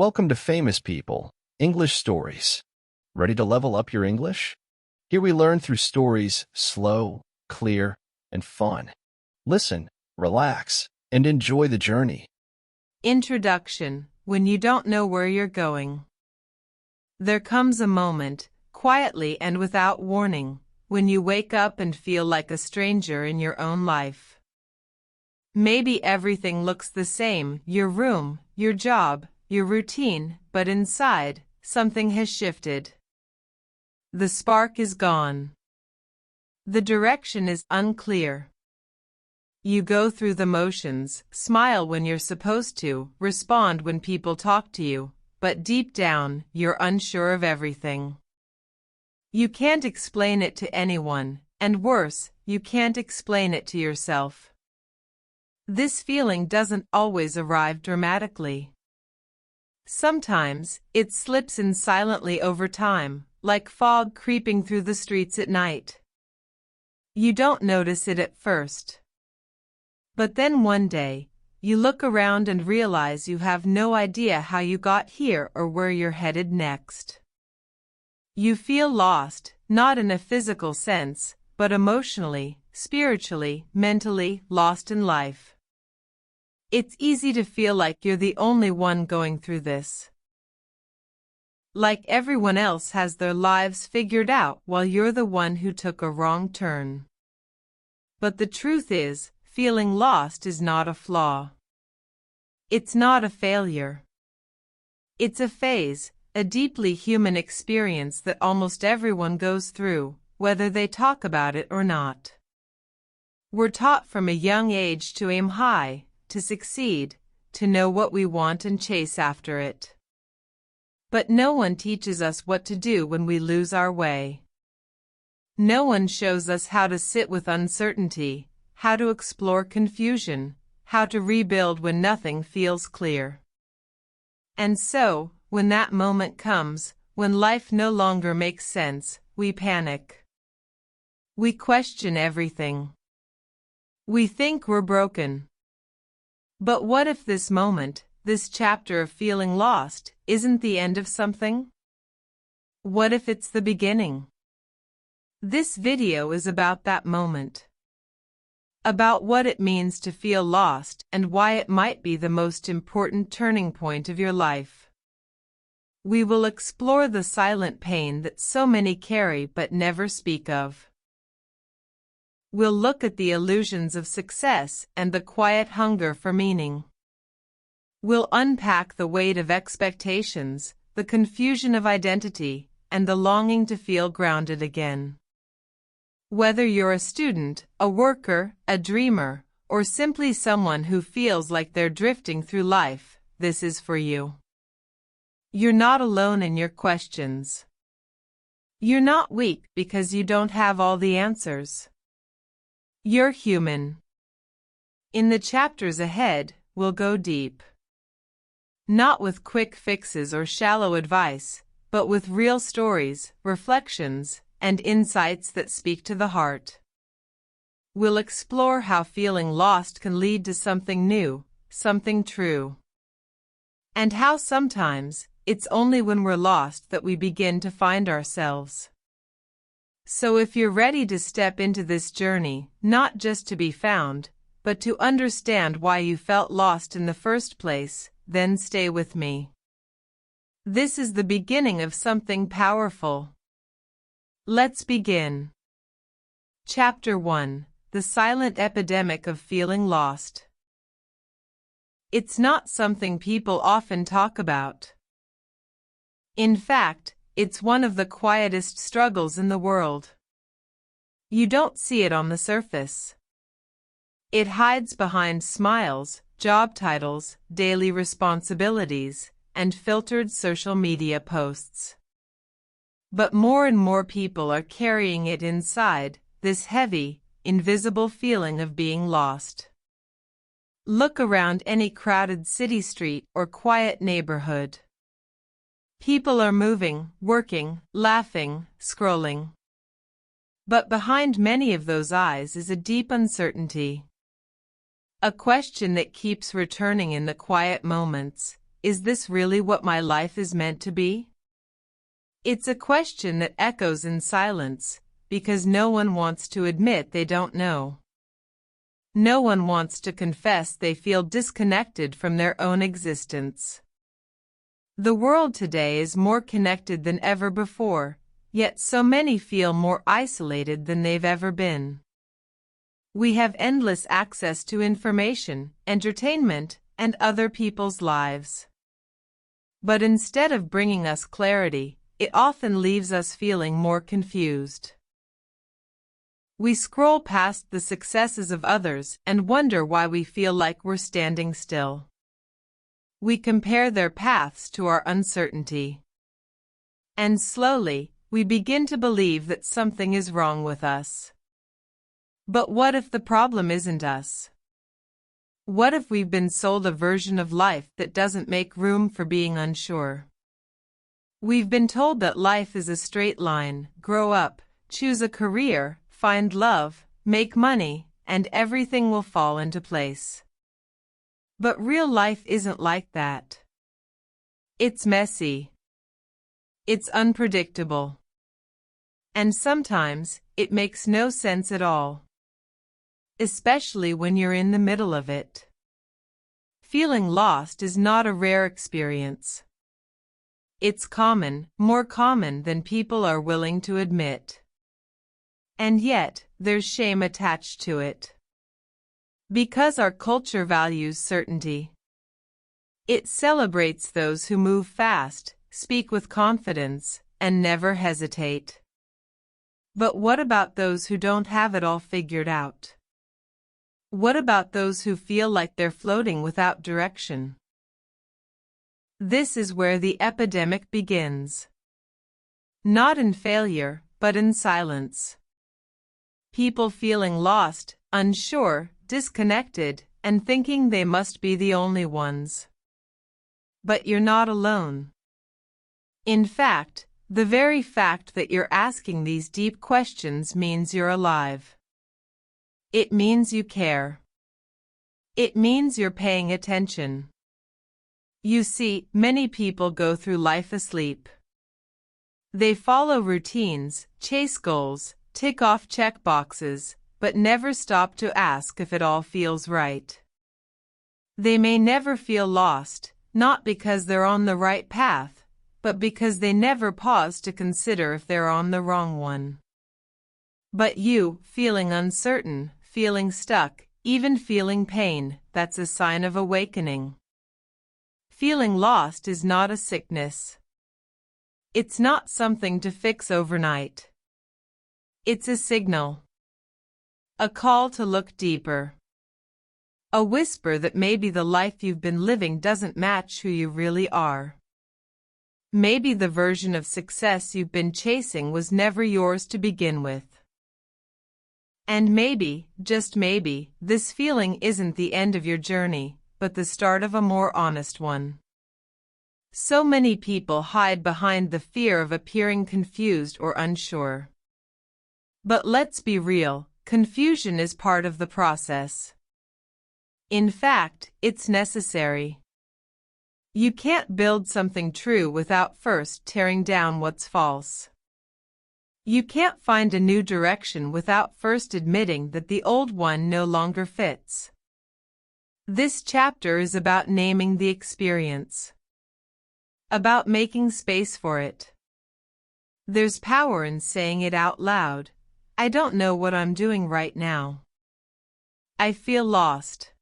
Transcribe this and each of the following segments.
Welcome to Famous People, English Stories. Ready to level up your English? Here we learn through stories slow, clear, and fun. Listen, relax, and enjoy the journey. Introduction: When you don't know where you're going. There comes a moment, quietly and without warning, when you wake up and feel like a stranger in your own life. Maybe everything looks the same, your room, your job, your routine, but inside, something has shifted. The spark is gone. The direction is unclear. You go through the motions, smile when you're supposed to, respond when people talk to you, but deep down, you're unsure of everything. You can't explain it to anyone, and worse, you can't explain it to yourself. This feeling doesn't always arrive dramatically. Sometimes, it slips in silently over time, like fog creeping through the streets at night. You don't notice it at first. But then one day, you look around and realize you have no idea how you got here or where you're headed next. You feel lost, not in a physical sense, but emotionally, spiritually, mentally lost in life. It's easy to feel like you're the only one going through this. Like everyone else has their lives figured out while you're the one who took a wrong turn. But the truth is, feeling lost is not a flaw. It's not a failure. It's a phase, a deeply human experience that almost everyone goes through, whether they talk about it or not. We're taught from a young age to aim high, to succeed, to know what we want and chase after it. But no one teaches us what to do when we lose our way. No one shows us how to sit with uncertainty, how to explore confusion, how to rebuild when nothing feels clear. And so, when that moment comes, when life no longer makes sense, we panic. We question everything. We think we're broken. But what if this moment, this chapter of feeling lost, isn't the end of something? What if it's the beginning? This video is about that moment. About what it means to feel lost and why it might be the most important turning point of your life. We will explore the silent pain that so many carry but never speak of. We'll look at the illusions of success and the quiet hunger for meaning. We'll unpack the weight of expectations, the confusion of identity, and the longing to feel grounded again. Whether you're a student, a worker, a dreamer, or simply someone who feels like they're drifting through life, this is for you. You're not alone in your questions. You're not weak because you don't have all the answers. You're human. In the chapters ahead, we'll go deep. Not with quick fixes or shallow advice, but with real stories, reflections, and insights that speak to the heart. We'll explore how feeling lost can lead to something new, something true. And how sometimes, it's only when we're lost that we begin to find ourselves. So if you're ready to step into this journey, not just to be found, but to understand why you felt lost in the first place, then stay with me. This is the beginning of something powerful. Let's begin. Chapter 1: The Silent Epidemic of Feeling Lost. It's not something people often talk about. In fact, it's one of the quietest struggles in the world. You don't see it on the surface. It hides behind smiles, job titles, daily responsibilities, and filtered social media posts. But more and more people are carrying it inside, this heavy, invisible feeling of being lost. Look around any crowded city street or quiet neighborhood. People are moving, working, laughing, scrolling. But behind many of those eyes is a deep uncertainty. A question that keeps returning in the quiet moments. is this really what my life is meant to be? It's a question that echoes in silence, because no one wants to admit they don't know. No one wants to confess they feel disconnected from their own existence. The world today is more connected than ever before, yet so many feel more isolated than they've ever been. We have endless access to information, entertainment, and other people's lives. But instead of bringing us clarity, it often leaves us feeling more confused. We scroll past the successes of others and wonder why we feel like we're standing still. We compare their paths to our uncertainty. And slowly, we begin to believe that something is wrong with us. But what if the problem isn't us? What if we've been sold a version of life that doesn't make room for being unsure? We've been told that life is a straight line: grow up, choose a career, find love, make money, and everything will fall into place. But real life isn't like that. It's messy. It's unpredictable. And sometimes, it makes no sense at all. Especially when you're in the middle of it. Feeling lost is not a rare experience. It's common, more common than people are willing to admit. And yet, there's shame attached to it. Because our culture values certainty. It celebrates those who move fast, speak with confidence, and never hesitate. But what about those who don't have it all figured out? What about those who feel like they're floating without direction? This is where the epidemic begins. Not in failure, but in silence. People feeling lost, unsure, disconnected, and thinking they must be the only ones. But you're not alone. In fact, the very fact that you're asking these deep questions means you're alive. It means you care. It means you're paying attention. You see, many people go through life asleep. They follow routines, chase goals, tick off check boxes, but never stop to ask if it all feels right. They may never feel lost, not because they're on the right path, but because they never pause to consider if they're on the wrong one. But you, feeling uncertain, feeling stuck, even feeling pain, that's a sign of awakening. Feeling lost is not a sickness. It's not something to fix overnight. It's a signal. A call to look deeper. A whisper that maybe the life you've been living doesn't match who you really are. Maybe the version of success you've been chasing was never yours to begin with. And maybe, just maybe, this feeling isn't the end of your journey, but the start of a more honest one. So many people hide behind the fear of appearing confused or unsure. But let's be real, confusion is part of the process. In fact, it's necessary. You can't build something true without first tearing down what's false. You can't find a new direction without first admitting that the old one no longer fits. This chapter is about naming the experience. About making space for it. There's power in saying it out loud. I don't know what I'm doing right now. I feel lost.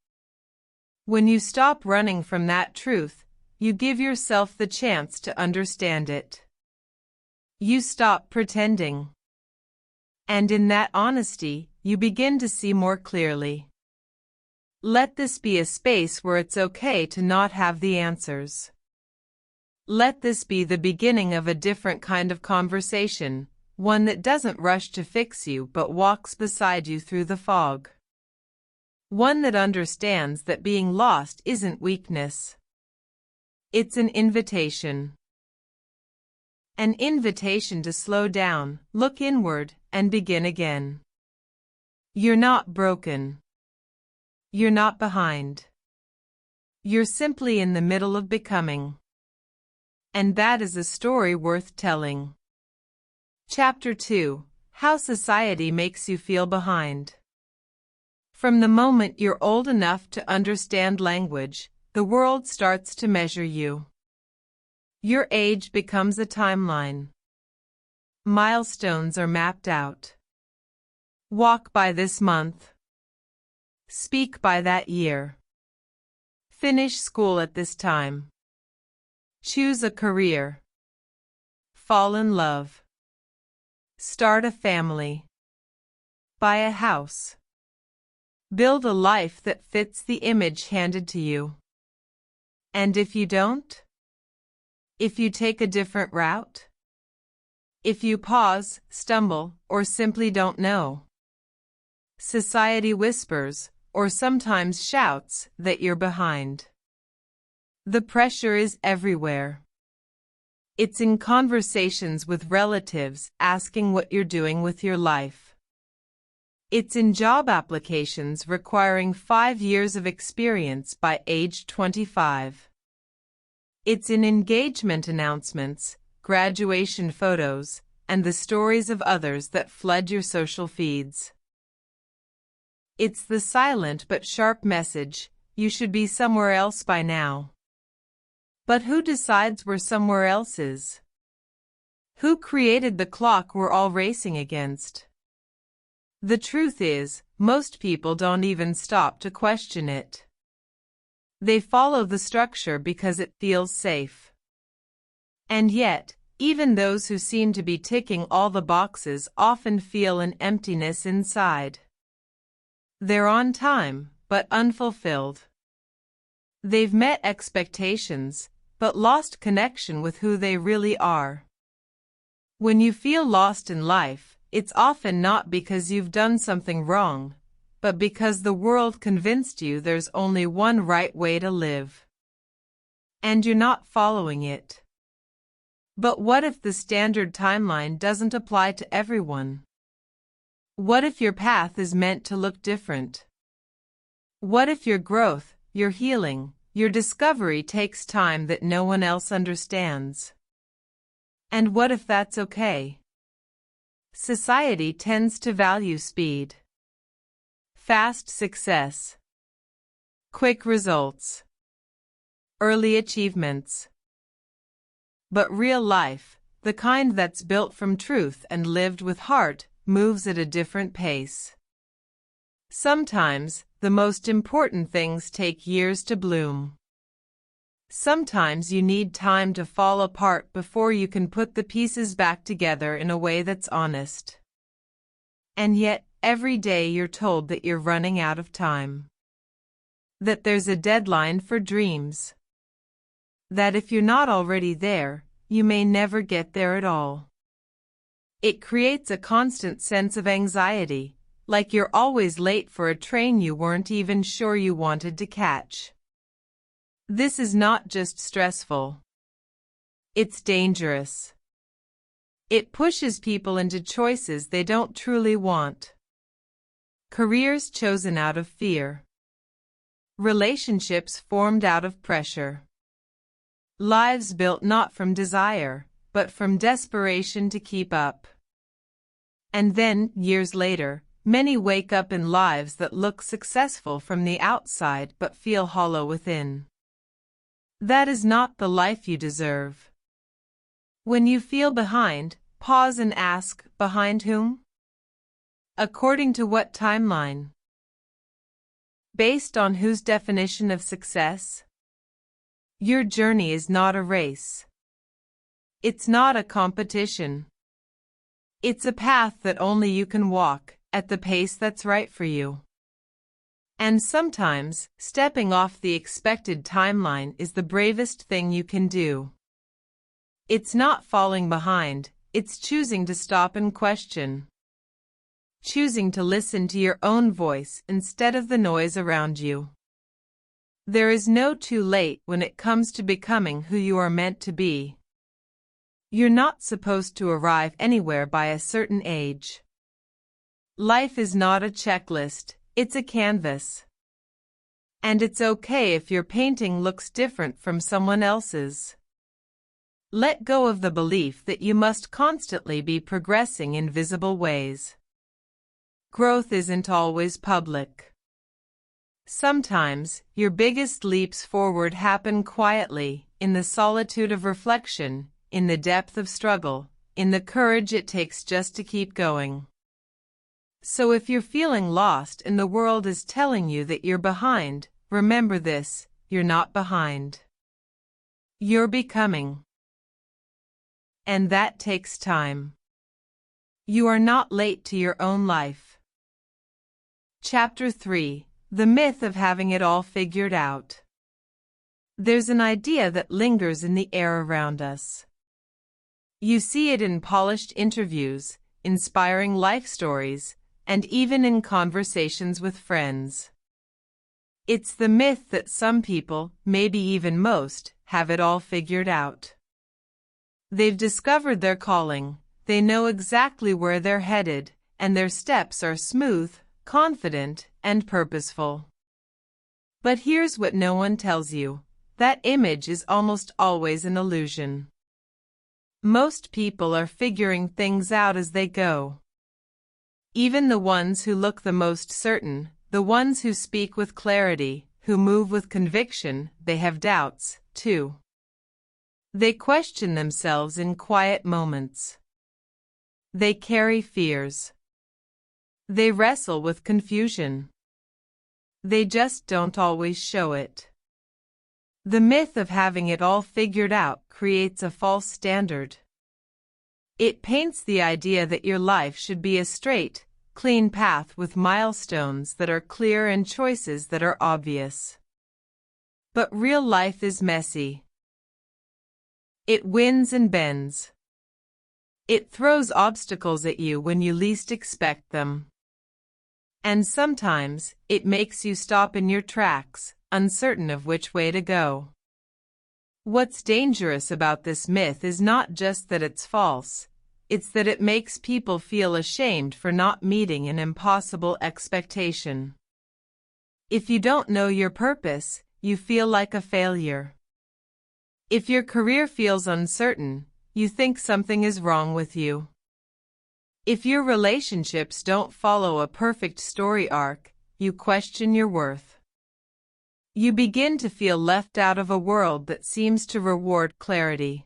When you stop running from that truth, you give yourself the chance to understand it. You stop pretending. And in that honesty, you begin to see more clearly. Let this be a space where it's okay to not have the answers. Let this be the beginning of a different kind of conversation, one that doesn't rush to fix you but walks beside you through the fog. One that understands that being lost isn't weakness. It's an invitation. An invitation to slow down, look inward, and begin again. You're not broken. You're not behind. You're simply in the middle of becoming. And that is a story worth telling. Chapter 2: How Society Makes You Feel Behind. From the moment you're old enough to understand language, the world starts to measure you. Your age becomes a timeline. Milestones are mapped out. Walk by this month. Speak by that year. Finish school at this time. Choose a career. Fall in love. Start a family. Buy a house. Build a life that fits the image handed to you. And if you don't? If you take a different route? If you pause, stumble, or simply don't know? Society whispers, or sometimes shouts, that you're behind. The pressure is everywhere. It's in conversations with relatives asking what you're doing with your life. It's in job applications requiring 5 years of experience by age 25. It's in engagement announcements, graduation photos, and the stories of others that flood your social feeds. It's the silent but sharp message, you should be somewhere else by now. But who decides where somewhere else is? Who created the clock we're all racing against? The truth is, most people don't even stop to question it. They follow the structure because it feels safe. And yet, even those who seem to be ticking all the boxes often feel an emptiness inside. They're on time, but unfulfilled. They've met expectations, but lost connection with who they really are. When you feel lost in life, it's often not because you've done something wrong, but because the world convinced you there's only one right way to live. And you're not following it. But what if the standard timeline doesn't apply to everyone? What if your path is meant to look different? What if your growth, your healing, your discovery takes time that no one else understands? And what if that's okay? Society tends to value speed. Fast success. Quick results. Early achievements. But real life, the kind that's built from truth and lived with heart, moves at a different pace. Sometimes, the most important things take years to bloom. Sometimes you need time to fall apart before you can put the pieces back together in a way that's honest. And yet, every day you're told that you're running out of time. That there's a deadline for dreams. That if you're not already there, you may never get there at all. It creates a constant sense of anxiety, like you're always late for a train you weren't even sure you wanted to catch. This is not just stressful. It's dangerous. It pushes people into choices they don't truly want. Careers chosen out of fear. Relationships formed out of pressure. Lives built not from desire, but from desperation to keep up. And then, years later, many wake up in lives that look successful from the outside but feel hollow within. That is not the life you deserve. When you feel behind, pause and ask, behind whom? According to what timeline? Based on whose definition of success? Your journey is not a race. It's not a competition. It's a path that only you can walk, at the pace that's right for you. And sometimes, stepping off the expected timeline is the bravest thing you can do. It's not falling behind, it's choosing to stop and question. Choosing to listen to your own voice instead of the noise around you. There is no too late when it comes to becoming who you are meant to be. You're not supposed to arrive anywhere by a certain age. Life is not a checklist, it's a canvas. And it's okay if your painting looks different from someone else's. Let go of the belief that you must constantly be progressing in visible ways. Growth isn't always public. Sometimes, your biggest leaps forward happen quietly, in the solitude of reflection, in the depth of struggle, in the courage it takes just to keep going. So if you're feeling lost and the world is telling you that you're behind, remember this: you're not behind. You're becoming. And that takes time. You are not late to your own life. Chapter 3: The Myth of Having It All Figured Out. There's an idea that lingers in the air around us. You see it in polished interviews, inspiring life stories, and even in conversations with friends. It's the myth that some people, maybe even most, have it all figured out. They've discovered their calling, they know exactly where they're headed, and their steps are smooth, confident, and purposeful. But here's what no one tells you: that image is almost always an illusion. Most people are figuring things out as they go. Even the ones who look the most certain, the ones who speak with clarity, who move with conviction, they have doubts, too. They question themselves in quiet moments. They carry fears. They wrestle with confusion. They just don't always show it. The myth of having it all figured out creates a false standard. It paints the idea that your life should be a straight, clean path with milestones that are clear and choices that are obvious. But real life is messy. It wins and bends. It throws obstacles at you when you least expect them. And sometimes, it makes you stop in your tracks, uncertain of which way to go. What's dangerous about this myth is not just that it's false, it's that it makes people feel ashamed for not meeting an impossible expectation. If you don't know your purpose, you feel like a failure. If your career feels uncertain, you think something is wrong with you. If your relationships don't follow a perfect story arc, you question your worth. You begin to feel left out of a world that seems to reward clarity.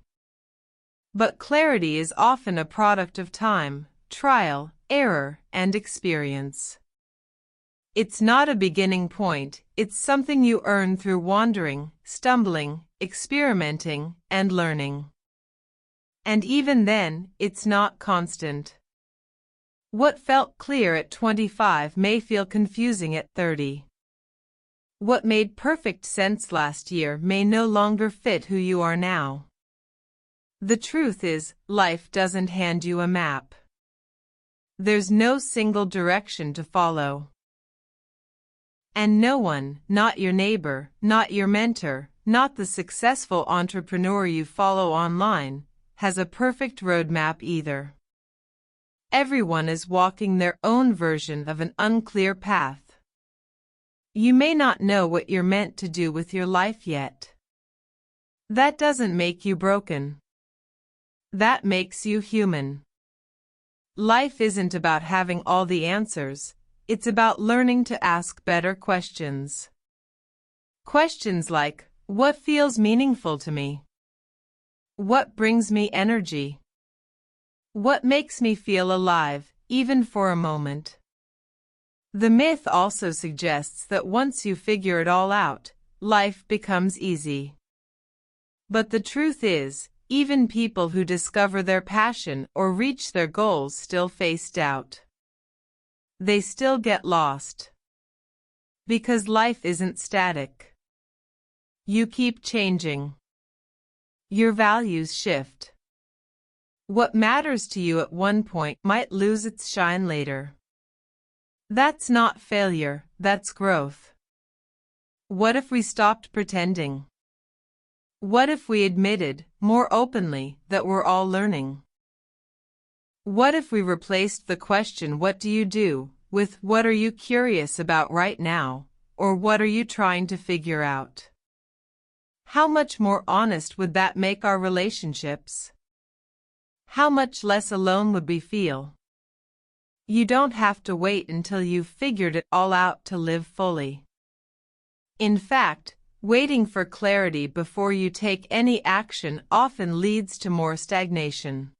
But clarity is often a product of time, trial, error, and experience. It's not a beginning point, it's something you earn through wandering, stumbling, experimenting, and learning. And even then, it's not constant. What felt clear at 25 may feel confusing at 30. What made perfect sense last year may no longer fit who you are now. The truth is, life doesn't hand you a map. There's no single direction to follow. And no one, not your neighbor, not your mentor, not the successful entrepreneur you follow online, has a perfect roadmap either. Everyone is walking their own version of an unclear path. You may not know what you're meant to do with your life yet. That doesn't make you broken. That makes you human. Life isn't about having all the answers, it's about learning to ask better questions. Questions like, what feels meaningful to me? What brings me energy? What makes me feel alive, even for a moment? The myth also suggests that once you figure it all out, life becomes easy. But the truth is, even people who discover their passion or reach their goals still face doubt. They still get lost. Because life isn't static. You keep changing. Your values shift. What matters to you at one point might lose its shine later. That's not failure, that's growth. What if we stopped pretending? What if we admitted, more openly, that we're all learning? What if we replaced the question, "What do you do?" with "What are you curious about right now?" or what are you trying to figure out? How much more honest would that make our relationships? How much less alone would we feel? You don't have to wait until you've figured it all out to live fully. In fact, waiting for clarity before you take any action often leads to more stagnation.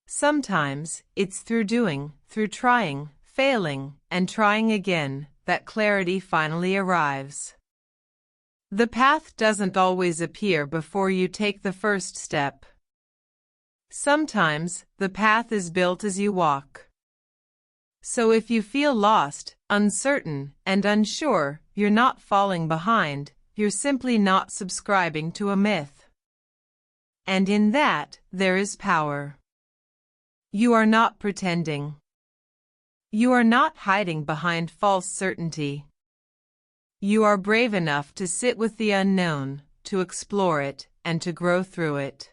Sometimes, it's through doing, through trying, failing, and trying again, that clarity finally arrives. The path doesn't always appear before you take the first step. Sometimes, the path is built as you walk. So if you feel lost, uncertain, and unsure, you're not falling behind, you're simply not subscribing to a myth. And in that, there is power. You are not pretending. You are not hiding behind false certainty. You are brave enough to sit with the unknown, to explore it, and to grow through it.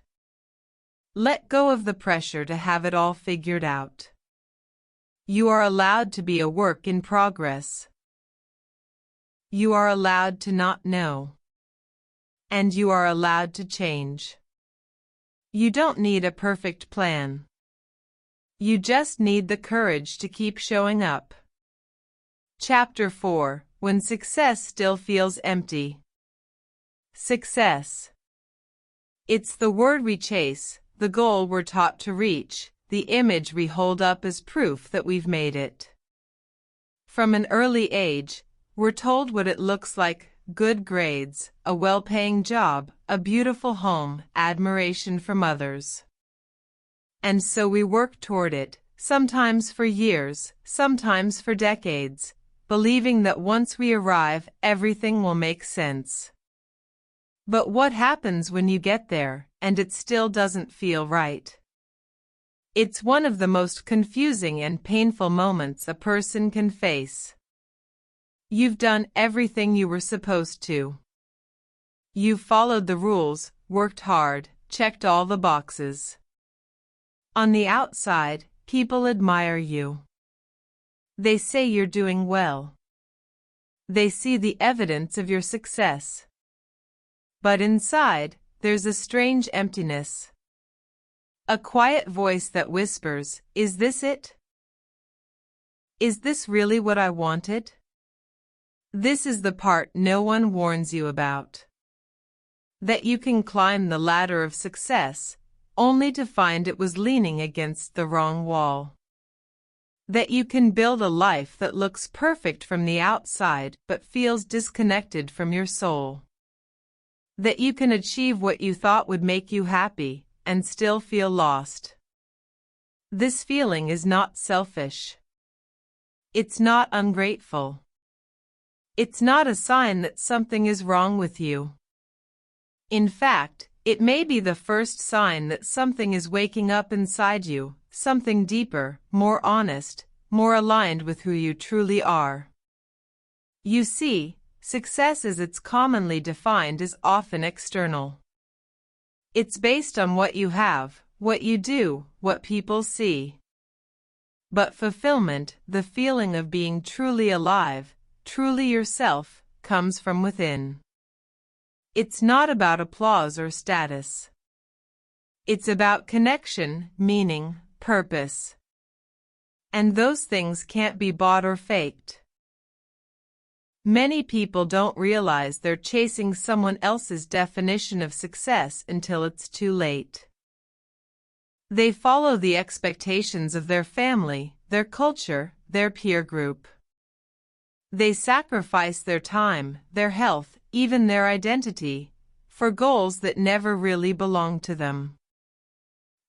Let go of the pressure to have it all figured out. You are allowed to be a work in progress. You are allowed to not know. And you are allowed to change. You don't need a perfect plan. You just need the courage to keep showing up. Chapter 4: When Success Still Feels Empty. Success. It's the word we chase, the goal we're taught to reach, the image we hold up as proof that we've made it. From an early age, we're told what it looks like: good grades, a well-paying job, a beautiful home, admiration from others. And so we work toward it, sometimes for years, sometimes for decades, believing that once we arrive, everything will make sense. But what happens when you get there, and it still doesn't feel right? It's one of the most confusing and painful moments a person can face. You've done everything you were supposed to. You've followed the rules, worked hard, checked all the boxes. On the outside, people admire you. They say you're doing well. They see the evidence of your success. But inside, there's a strange emptiness. A quiet voice that whispers, "Is this it? Is this really what I wanted?" This is the part no one warns you about. That you can climb the ladder of success, only to find it was leaning against the wrong wall. That you can build a life that looks perfect from the outside but feels disconnected from your soul. That you can achieve what you thought would make you happy and still feel lost. This feeling is not selfish. It's not ungrateful. It's not a sign that something is wrong with you. In fact, it may be the first sign that something is waking up inside you, something deeper, more honest, more aligned with who you truly are. You see, success as it's commonly defined is often external. It's based on what you have, what you do, what people see. But fulfillment, the feeling of being truly alive, truly yourself, comes from within. It's not about applause or status. It's about connection, meaning, purpose. And those things can't be bought or faked. Many people don't realize they're chasing someone else's definition of success until it's too late. They follow the expectations of their family, their culture, their peer group. They sacrifice their time, their health, even their identity, for goals that never really belong to them.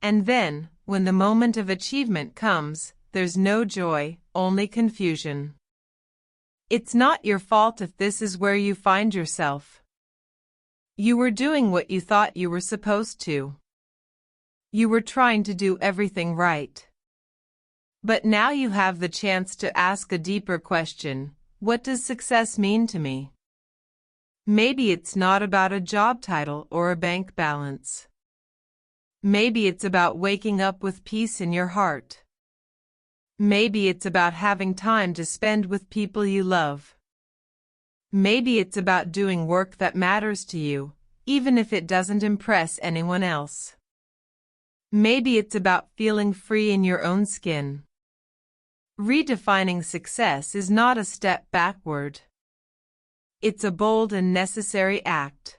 And then, when the moment of achievement comes, there's no joy, only confusion. It's not your fault if this is where you find yourself. You were doing what you thought you were supposed to. You were trying to do everything right. But now you have the chance to ask a deeper question: what does success mean to me? Maybe it's not about a job title or a bank balance. Maybe it's about waking up with peace in your heart. Maybe it's about having time to spend with people you love. Maybe it's about doing work that matters to you, even if it doesn't impress anyone else. Maybe it's about feeling free in your own skin. Redefining success is not a step backward. It's a bold and necessary act.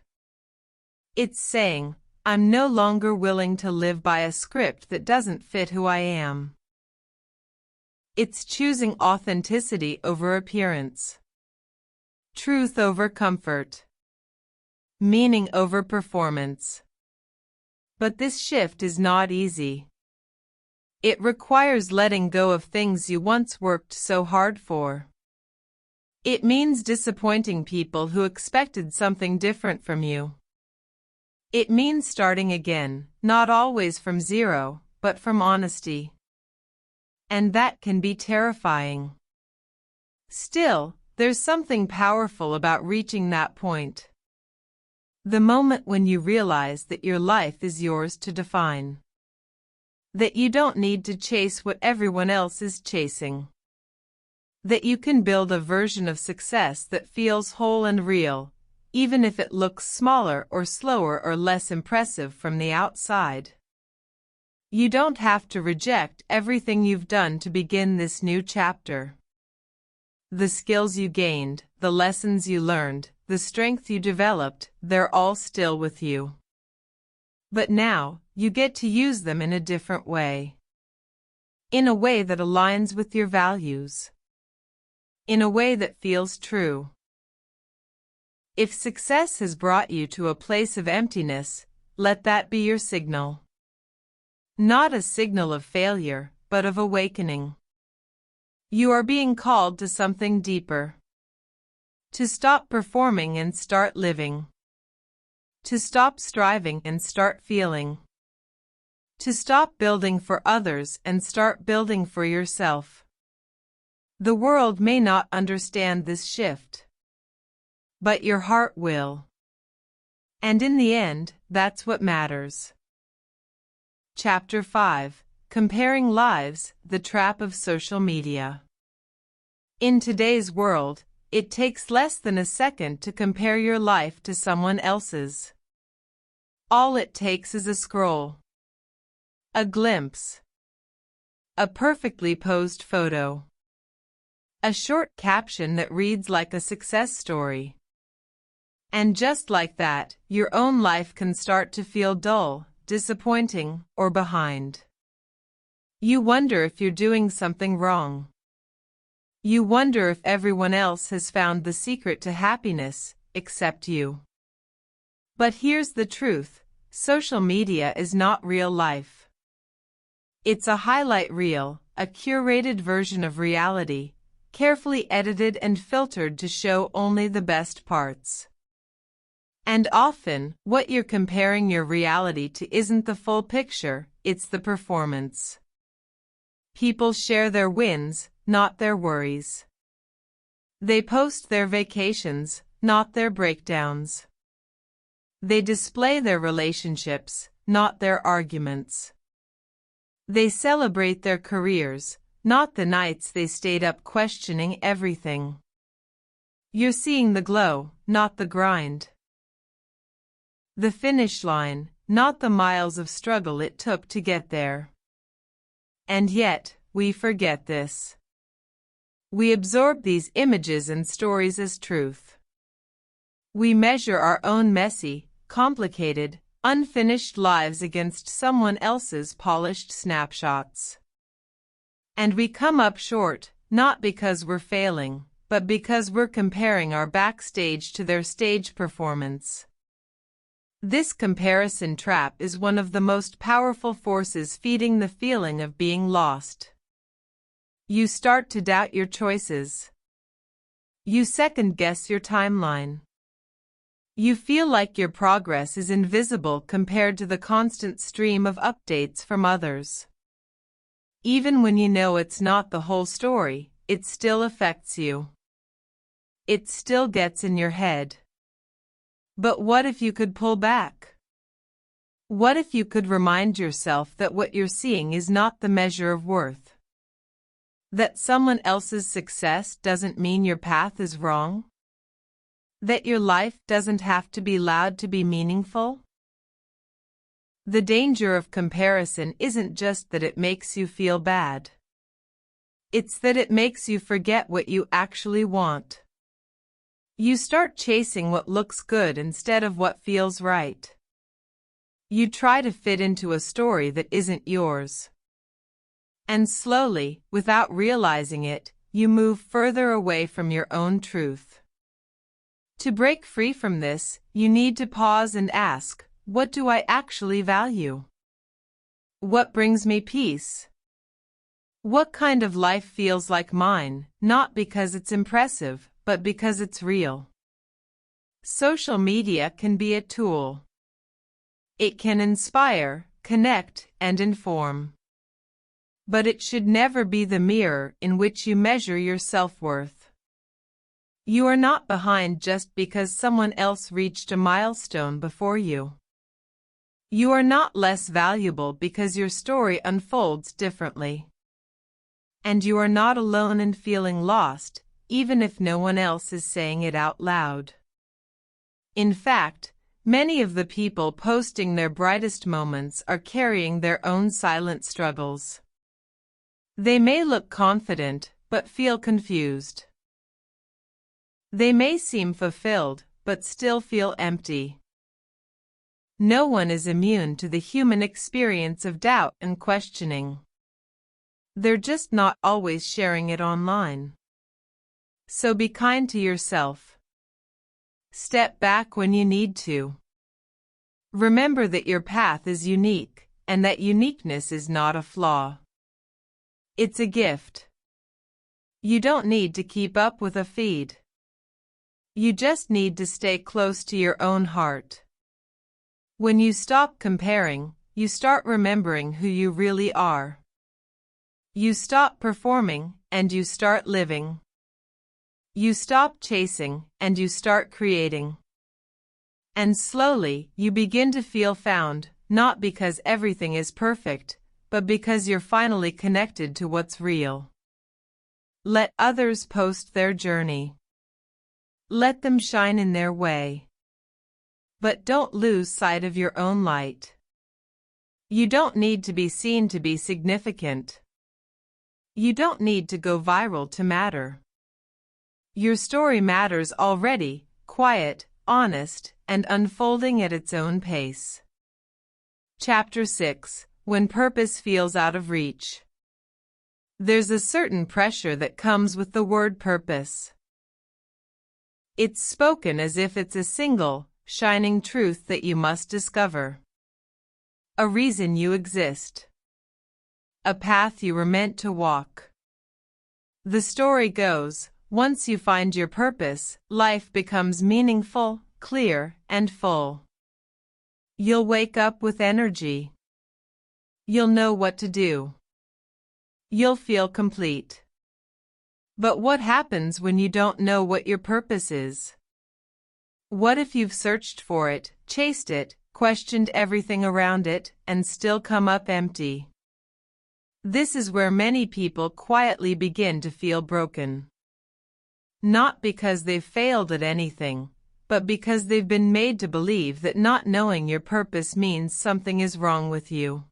It's saying, I'm no longer willing to live by a script that doesn't fit who I am. It's choosing authenticity over appearance. Truth over comfort. Meaning over performance. But this shift is not easy. It requires letting go of things you once worked so hard for. It means disappointing people who expected something different from you. It means starting again, not always from zero, but from honesty. And that can be terrifying. Still, there's something powerful about reaching that point. The moment when you realize that your life is yours to define. That you don't need to chase what everyone else is chasing. That you can build a version of success that feels whole and real, even if it looks smaller or slower or less impressive from the outside. You don't have to reject everything you've done to begin this new chapter. The skills you gained, the lessons you learned, the strength you developed, they're all still with you. But now, you get to use them in a different way. In a way that aligns with your values. In a way that feels true. If success has brought you to a place of emptiness, let that be your signal. Not a signal of failure, but of awakening. You are being called to something deeper. To stop performing and start living. To stop striving and start feeling. To stop building for others and start building for yourself. The world may not understand this shift. But your heart will. And in the end, that's what matters. Chapter 5: Comparing Lives, the Trap of Social Media. In today's world, it takes less than a second to compare your life to someone else's. All it takes is a scroll. A glimpse. A perfectly posed photo. A short caption that reads like a success story. And just like that, your own life can start to feel dull, disappointing, or behind. You wonder if you're doing something wrong. You wonder if everyone else has found the secret to happiness, except you. But here's the truth: social media is not real life. It's a highlight reel, a curated version of reality, carefully edited and filtered to show only the best parts. And often, what you're comparing your reality to isn't the full picture, it's the performance. People share their wins, not their worries. They post their vacations, not their breakdowns. They display their relationships, not their arguments. They celebrate their careers, not the nights they stayed up questioning everything. You're seeing the glow, not the grind. The finish line, not the miles of struggle it took to get there. And yet, we forget this. We absorb these images and stories as truth. We measure our own messy, complicated, unfinished lives against someone else's polished snapshots. And we come up short, not because we're failing, but because we're comparing our backstage to their stage performance. This comparison trap is one of the most powerful forces feeding the feeling of being lost. You start to doubt your choices. You second-guess your timeline. You feel like your progress is invisible compared to the constant stream of updates from others. Even when you know it's not the whole story, it still affects you. It still gets in your head. But what if you could pull back? What if you could remind yourself that what you're seeing is not the measure of worth? That someone else's success doesn't mean your path is wrong? That your life doesn't have to be loud to be meaningful? The danger of comparison isn't just that it makes you feel bad. It's that it makes you forget what you actually want. You start chasing what looks good instead of what feels right. You try to fit into a story that isn't yours. And slowly, without realizing it, you move further away from your own truth. To break free from this, you need to pause and ask, what do I actually value? What brings me peace? What kind of life feels like mine, not because it's impressive, but because it's real? Social media can be a tool. It can inspire, connect, and inform. But it should never be the mirror in which you measure your self-worth. You are not behind just because someone else reached a milestone before you. You are not less valuable because your story unfolds differently. And you are not alone in feeling lost, even if no one else is saying it out loud. In fact, many of the people posting their brightest moments are carrying their own silent struggles. They may look confident, but feel confused. They may seem fulfilled, but still feel empty. No one is immune to the human experience of doubt and questioning. They're just not always sharing it online. So be kind to yourself. Step back when you need to. Remember that your path is unique, and that uniqueness is not a flaw. It's a gift. You don't need to keep up with a feed. You just need to stay close to your own heart. When you stop comparing, you start remembering who you really are. You stop performing, and you start living. You stop chasing, and you start creating. And slowly, you begin to feel found, not because everything is perfect, but because you're finally connected to what's real. Let others post their journey. Let them shine in their way. But don't lose sight of your own light. You don't need to be seen to be significant. You don't need to go viral to matter. Your story matters already, quiet, honest, and unfolding at its own pace. Chapter 6: When Purpose Feels Out of Reach. There's a certain pressure that comes with the word purpose. It's spoken as if it's a single, shining truth that you must discover. A reason you exist. A path you were meant to walk. The story goes, once you find your purpose, life becomes meaningful, clear, and full. You'll wake up with energy. You'll know what to do. You'll feel complete. But what happens when you don't know what your purpose is? What if you've searched for it, chased it, questioned everything around it, and still come up empty? This is where many people quietly begin to feel broken. Not because they've failed at anything, but because they've been made to believe that not knowing your purpose means something is wrong with you.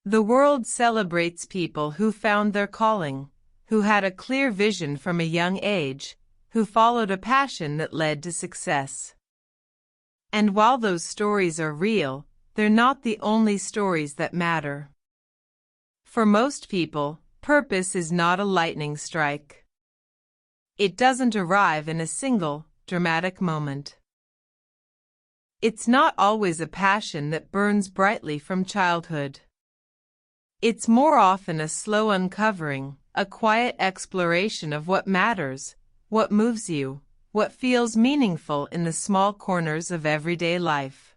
The world celebrates people who found their calling, who had a clear vision from a young age, who followed a passion that led to success. And while those stories are real, they're not the only stories that matter. For most people, purpose is not a lightning strike. It doesn't arrive in a single, dramatic moment. It's not always a passion that burns brightly from childhood. It's more often a slow uncovering, a quiet exploration of what matters, what moves you, what feels meaningful in the small corners of everyday life.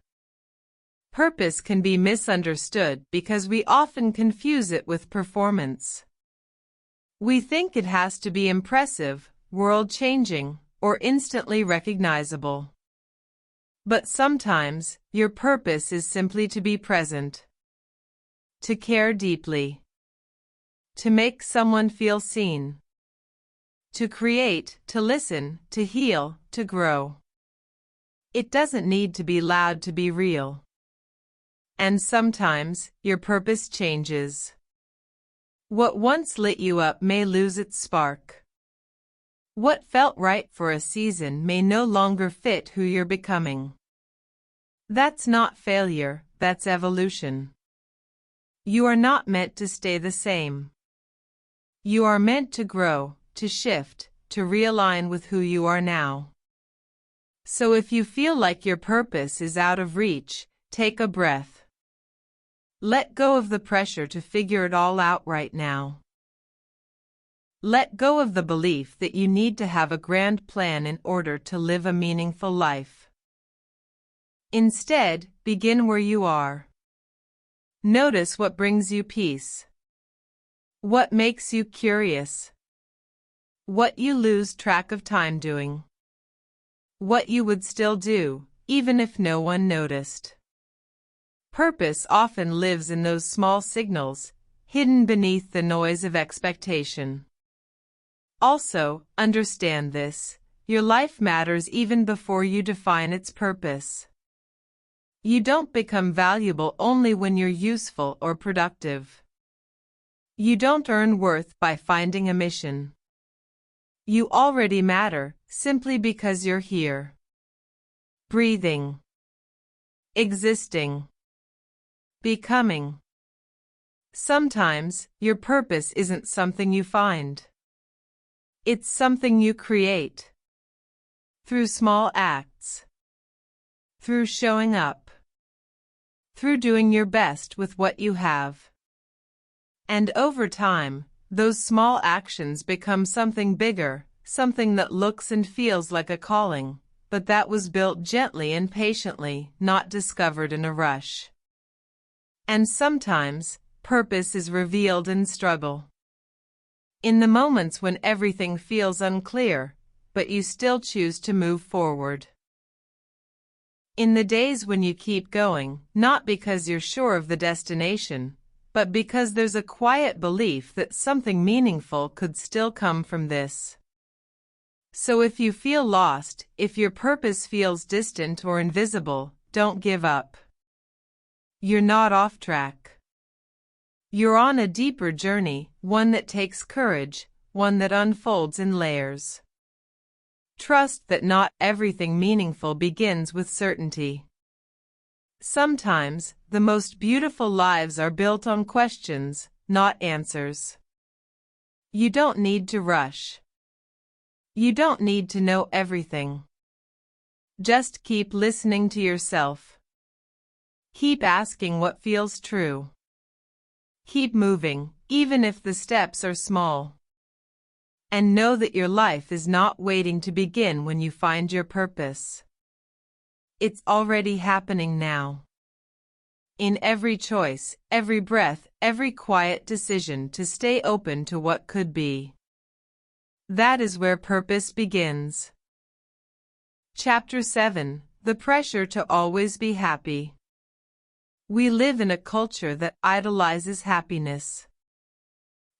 Purpose can be misunderstood because we often confuse it with performance. We think it has to be impressive, world-changing, or instantly recognizable. But sometimes, your purpose is simply to be present. To care deeply. To make someone feel seen. To create, to listen, to heal, to grow. It doesn't need to be loud to be real. And sometimes, your purpose changes. What once lit you up may lose its spark. What felt right for a season may no longer fit who you're becoming. That's not failure, that's evolution. You are not meant to stay the same. You are meant to grow, to shift, to realign with who you are now. So if you feel like your purpose is out of reach, take a breath. Let go of the pressure to figure it all out right now. Let go of the belief that you need to have a grand plan in order to live a meaningful life. Instead, begin where you are. Notice what brings you peace. What makes you curious. What you lose track of time doing. What you would still do, even if no one noticed. Purpose often lives in those small signals, hidden beneath the noise of expectation. Also, understand this, your life matters even before you define its purpose. You don't become valuable only when you're useful or productive. You don't earn worth by finding a mission. You already matter, simply because you're here. Breathing. Existing. Becoming. Sometimes, your purpose isn't something you find. It's something you create. Through small acts. Through showing up. Through doing your best with what you have. And over time, those small actions become something bigger, something that looks and feels like a calling, but that was built gently and patiently, not discovered in a rush. And sometimes, purpose is revealed in struggle. In the moments when everything feels unclear, but you still choose to move forward. In the days when you keep going, not because you're sure of the destination, but because there's a quiet belief that something meaningful could still come from this. So if you feel lost, if your purpose feels distant or invisible, don't give up. You're not off track. You're on a deeper journey, one that takes courage, one that unfolds in layers. Trust that not everything meaningful begins with certainty. Sometimes, the most beautiful lives are built on questions, not answers. You don't need to rush. You don't need to know everything. Just keep listening to yourself. Keep asking what feels true. Keep moving, even if the steps are small. And know that your life is not waiting to begin when you find your purpose. It's already happening now. In every choice, every breath, every quiet decision to stay open to what could be. That is where purpose begins. Chapter 7: The Pressure to Always Be Happy. We live in a culture that idolizes happiness.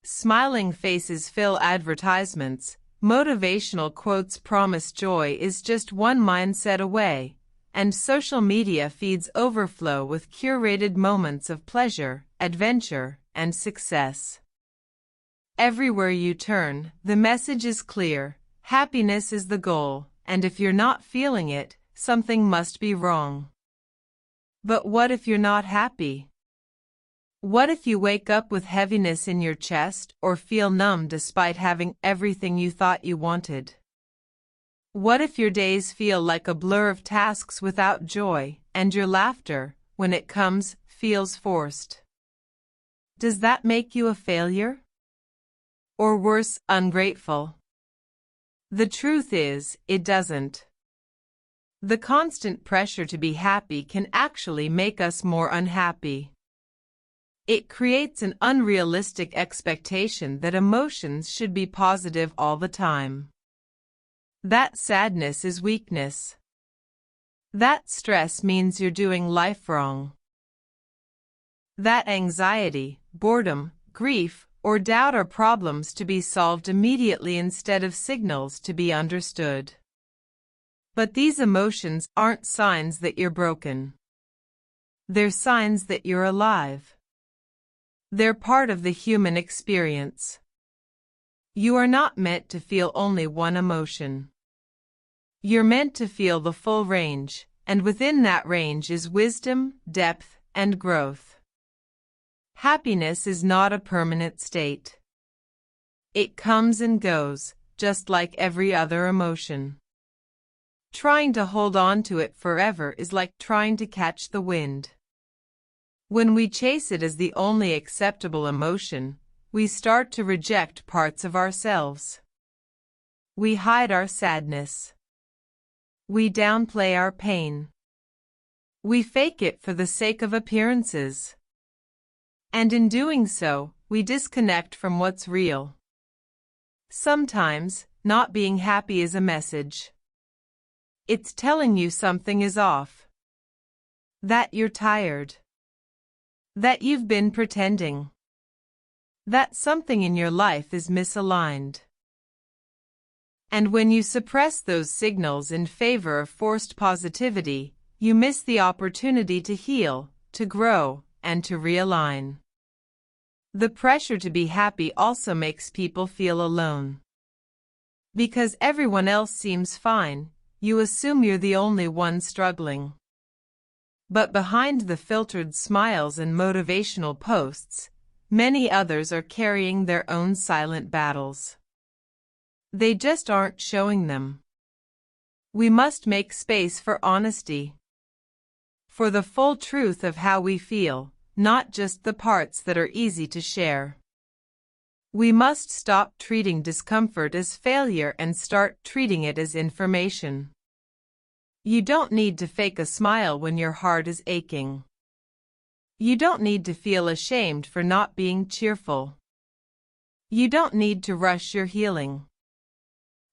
Smiling faces fill advertisements, motivational quotes promise joy is just one mindset away, and social media feeds overflow with curated moments of pleasure, adventure, and success. Everywhere you turn, the message is clear: happiness is the goal, and if you're not feeling it, something must be wrong. But what if you're not happy? What if you wake up with heaviness in your chest or feel numb despite having everything you thought you wanted? What if your days feel like a blur of tasks without joy, and your laughter, when it comes, feels forced? Does that make you a failure? Or worse, ungrateful? The truth is, it doesn't. The constant pressure to be happy can actually make us more unhappy. It creates an unrealistic expectation that emotions should be positive all the time. That sadness is weakness. That stress means you're doing life wrong. That anxiety, boredom, grief, or doubt are problems to be solved immediately instead of signals to be understood. But these emotions aren't signs that you're broken. They're signs that you're alive. They're part of the human experience. You are not meant to feel only one emotion. You're meant to feel the full range, and within that range is wisdom, depth, and growth. Happiness is not a permanent state. It comes and goes, just like every other emotion. Trying to hold on to it forever is like trying to catch the wind. When we chase it as the only acceptable emotion, we start to reject parts of ourselves. We hide our sadness. We downplay our pain. We fake it for the sake of appearances. And in doing so, we disconnect from what's real. Sometimes, not being happy is a message. It's telling you something is off. That you're tired. That you've been pretending. That something in your life is misaligned. And when you suppress those signals in favor of forced positivity, you miss the opportunity to heal, to grow, and to realign. The pressure to be happy also makes people feel alone. Because everyone else seems fine, you assume you're the only one struggling. But behind the filtered smiles and motivational posts, many others are carrying their own silent battles. They just aren't showing them. We must make space for honesty. For the full truth of how we feel, not just the parts that are easy to share. We must stop treating discomfort as failure and start treating it as information. You don't need to fake a smile when your heart is aching. You don't need to feel ashamed for not being cheerful. You don't need to rush your healing.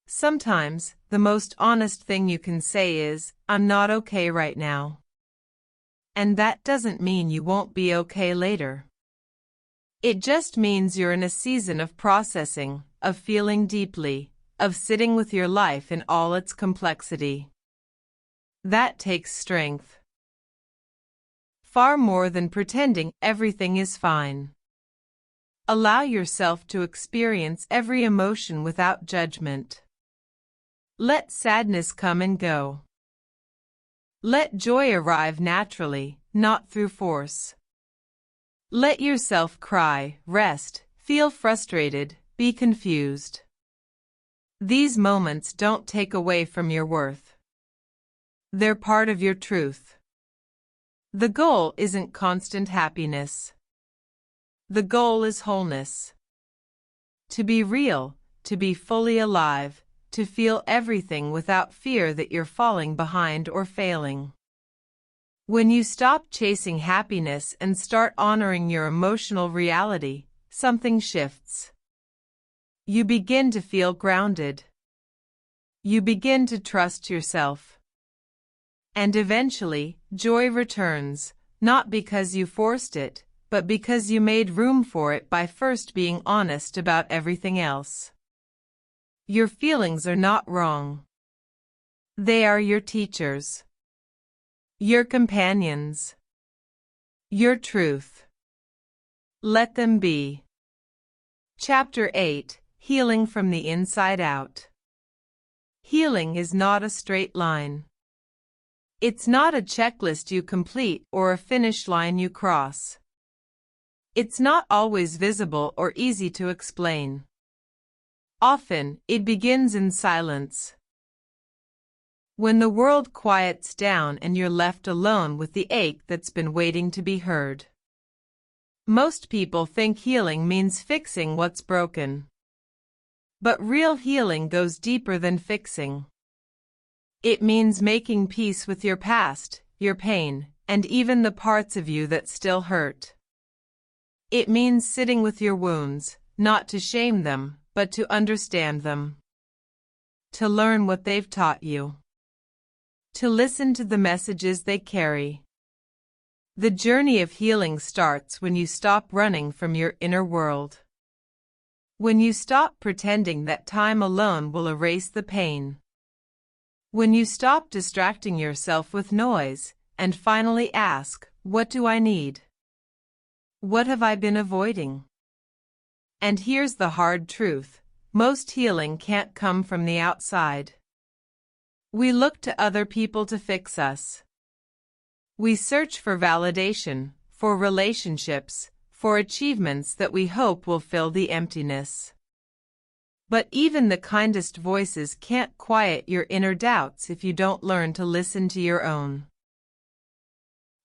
Sometimes, the most honest thing you can say is, "I'm not okay right now." And that doesn't mean you won't be okay later. It just means you're in a season of processing, of feeling deeply, of sitting with your life in all its complexity. That takes strength. Far more than pretending everything is fine. Allow yourself to experience every emotion without judgment. Let sadness come and go. Let joy arrive naturally, not through force. Let yourself cry, rest, feel frustrated, be confused. These moments don't take away from your worth. They're part of your truth. The goal isn't constant happiness. The goal is wholeness. To be real, to be fully alive, to feel everything without fear that you're falling behind or failing. When you stop chasing happiness and start honoring your emotional reality, something shifts. You begin to feel grounded. You begin to trust yourself. And eventually, joy returns, not because you forced it, but because you made room for it by first being honest about everything else. Your feelings are not wrong. They are your teachers. Your companions. Your truth. Let them be. Chapter 8: Healing from the Inside Out. Healing is not a straight line. It's not a checklist you complete or a finish line you cross. It's not always visible or easy to explain. Often, it begins in silence. When the world quiets down and you're left alone with the ache that's been waiting to be heard. Most people think healing means fixing what's broken. But real healing goes deeper than fixing. It means making peace with your past, your pain, and even the parts of you that still hurt. It means sitting with your wounds, not to shame them, but to understand them. To learn what they've taught you. To listen to the messages they carry. The journey of healing starts when you stop running from your inner world. When you stop pretending that time alone will erase the pain. When you stop distracting yourself with noise and finally ask, what do I need? What have I been avoiding? And here's the hard truth. Most healing can't come from the outside. We look to other people to fix us. We search for validation, for relationships, for achievements that we hope will fill the emptiness. But even the kindest voices can't quiet your inner doubts if you don't learn to listen to your own.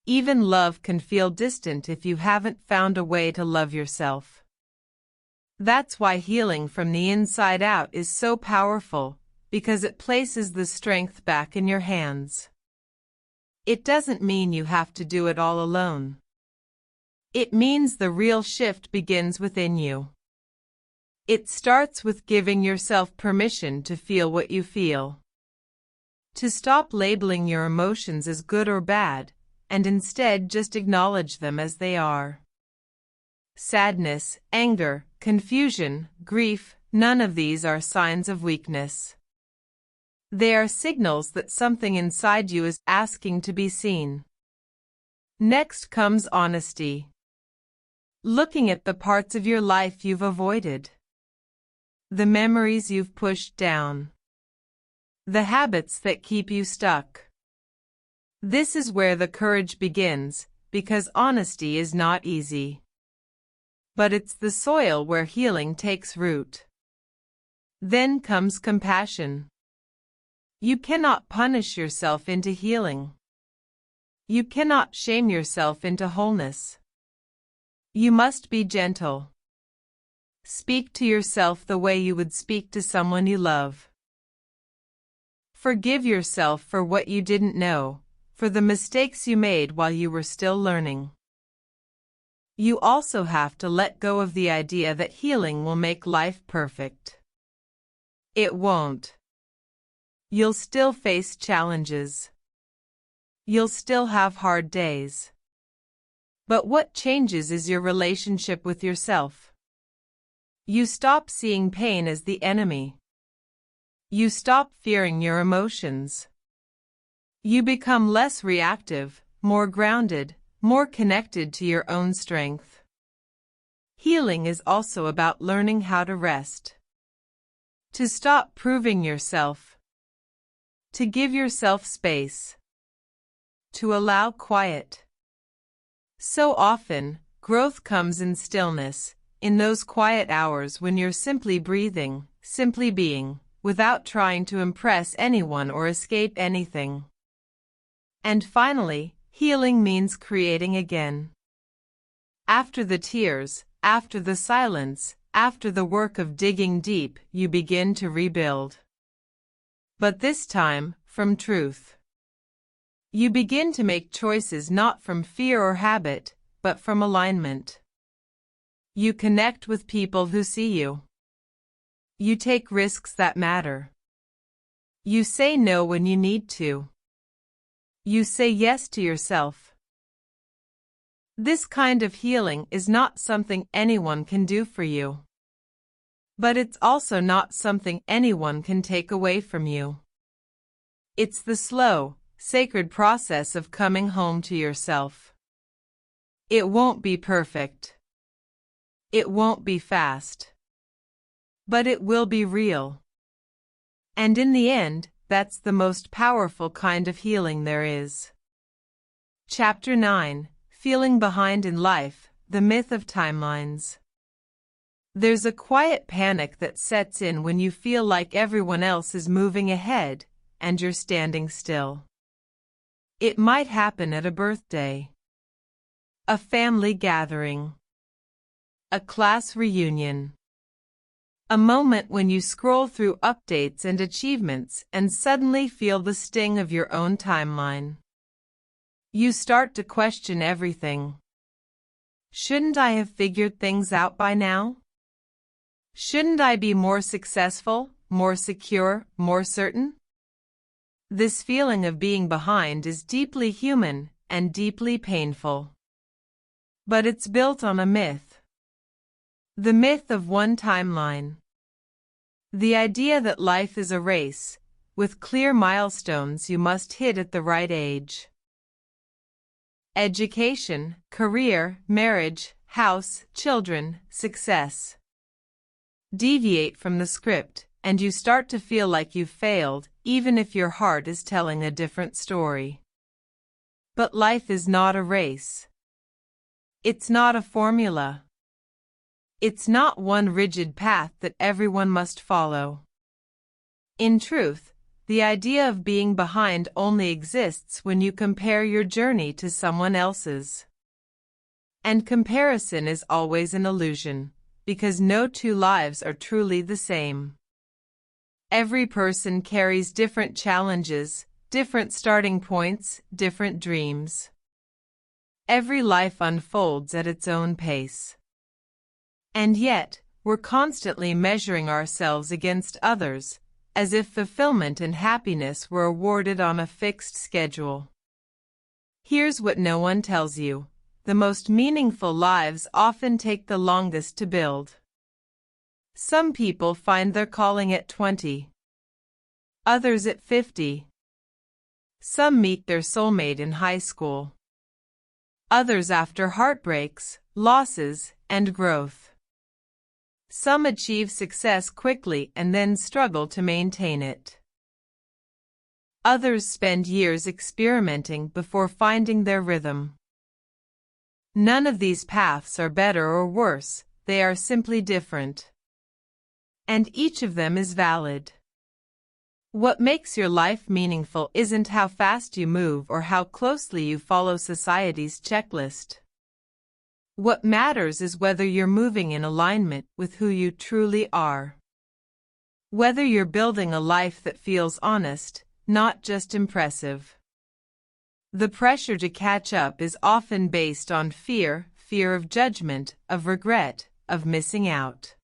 Even love can feel distant if you haven't found a way to love yourself. That's why healing from the inside out is so powerful, because it places the strength back in your hands. It doesn't mean you have to do it all alone. It means the real shift begins within you. It starts with giving yourself permission to feel what you feel. To stop labeling your emotions as good or bad, and instead just acknowledge them as they are. Sadness, anger, confusion, grief, none of these are signs of weakness. They are signals that something inside you is asking to be seen. Next comes honesty. Looking at the parts of your life you've avoided. The memories you've pushed down. The habits that keep you stuck. This is where the courage begins, because honesty is not easy. But it's the soil where healing takes root. Then comes compassion. You cannot punish yourself into healing. You cannot shame yourself into wholeness. You must be gentle. Speak to yourself the way you would speak to someone you love. Forgive yourself for what you didn't know, for the mistakes you made while you were still learning. You also have to let go of the idea that healing will make life perfect. It won't. You'll still face challenges. You'll still have hard days. But what changes is your relationship with yourself. You stop seeing pain as the enemy. You stop fearing your emotions. You become less reactive, more grounded, more connected to your own strength. Healing is also about learning how to rest. To stop proving yourself. To give yourself space. To allow quiet. So often, growth comes in stillness, in those quiet hours when you're simply breathing, simply being, without trying to impress anyone or escape anything. And finally, healing means creating again. After the tears, after the silence, after the work of digging deep, you begin to rebuild. But this time, from truth. You begin to make choices not from fear or habit, but from alignment. You connect with people who see you. You take risks that matter. You say no when you need to. You say yes to yourself. This kind of healing is not something anyone can do for you. But it's also not something anyone can take away from you. It's the slow, sacred process of coming home to yourself. It won't be perfect. It won't be fast. But it will be real. And in the end, that's the most powerful kind of healing there is. Chapter 9: Feeling Behind in Life, the Myth of Timelines. There's a quiet panic that sets in when you feel like everyone else is moving ahead, and you're standing still. It might happen at a birthday, a family gathering, a class reunion. A moment when you scroll through updates and achievements and suddenly feel the sting of your own timeline. You start to question everything. Shouldn't I have figured things out by now? Shouldn't I be more successful, more secure, more certain? This feeling of being behind is deeply human and deeply painful. But it's built on a myth. The myth of one timeline. The idea that life is a race, with clear milestones you must hit at the right age. Education, career, marriage, house, children, success. Deviate from the script, and you start to feel like you've failed, even if your heart is telling a different story. But life is not a race. It's not a formula. It's not one rigid path that everyone must follow. In truth, the idea of being behind only exists when you compare your journey to someone else's. And comparison is always an illusion, because no two lives are truly the same. Every person carries different challenges, different starting points, different dreams. Every life unfolds at its own pace. And yet, we're constantly measuring ourselves against others, as if fulfillment and happiness were awarded on a fixed schedule. Here's what no one tells you: the most meaningful lives often take the longest to build. Some people find their calling at 20. Others at 50. Some meet their soulmate in high school. Others after heartbreaks, losses, and growth. Some achieve success quickly and then struggle to maintain it. Others spend years experimenting before finding their rhythm. None of these paths are better or worse, they are simply different. And each of them is valid. What makes your life meaningful isn't how fast you move or how closely you follow society's checklist. What matters is whether you're moving in alignment with who you truly are. Whether you're building a life that feels honest, not just impressive. The pressure to catch up is often based on fear of judgment, of regret, of missing out.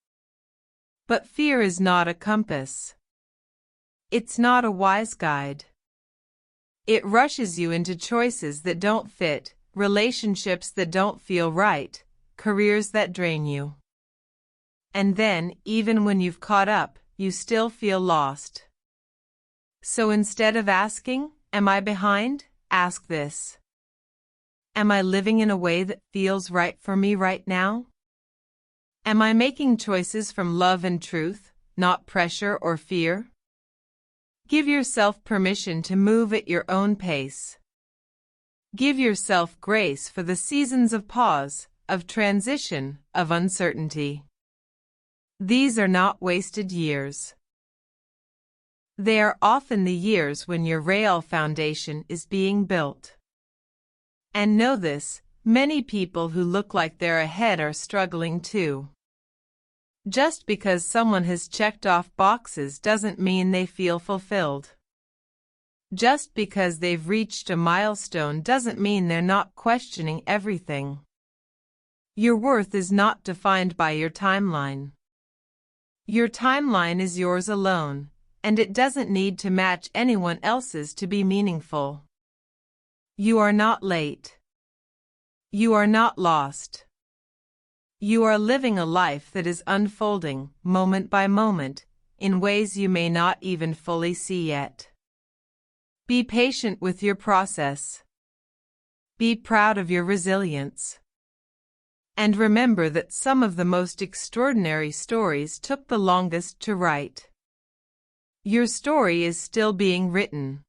But fear is not a compass. It's not a wise guide. It rushes you into choices that don't fit, relationships that don't feel right, careers that drain you. And then, even when you've caught up, you still feel lost. So instead of asking, "Am I behind?" ask this: am I living in a way that feels right for me right now? Am I making choices from love and truth, not pressure or fear? Give yourself permission to move at your own pace. Give yourself grace for the seasons of pause, of transition, of uncertainty. These are not wasted years. They are often the years when your real foundation is being built. And know this, many people who look like they're ahead are struggling too. Just because someone has checked off boxes doesn't mean they feel fulfilled. Just because they've reached a milestone doesn't mean they're not questioning everything. Your worth is not defined by your timeline. Your timeline is yours alone, and it doesn't need to match anyone else's to be meaningful. You are not late. You are not lost. You are living a life that is unfolding, moment by moment, in ways you may not even fully see yet. Be patient with your process. Be proud of your resilience. And remember that some of the most extraordinary stories took the longest to write. Your story is still being written.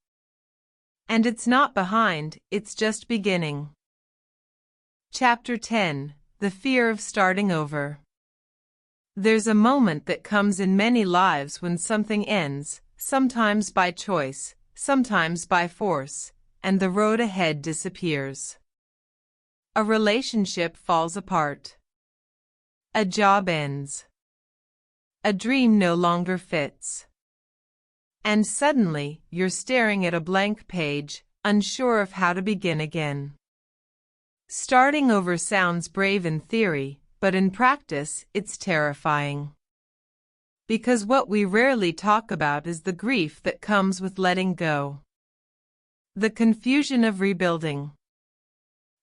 And it's not behind, it's just beginning. Chapter 10: The Fear of Starting Over. There's a moment that comes in many lives when something ends, sometimes by choice, sometimes by force, and the road ahead disappears. A relationship falls apart. A job ends. A dream no longer fits. And suddenly, you're staring at a blank page, unsure of how to begin again. Starting over sounds brave in theory, but in practice, it's terrifying. Because what we rarely talk about is the grief that comes with letting go. The confusion of rebuilding.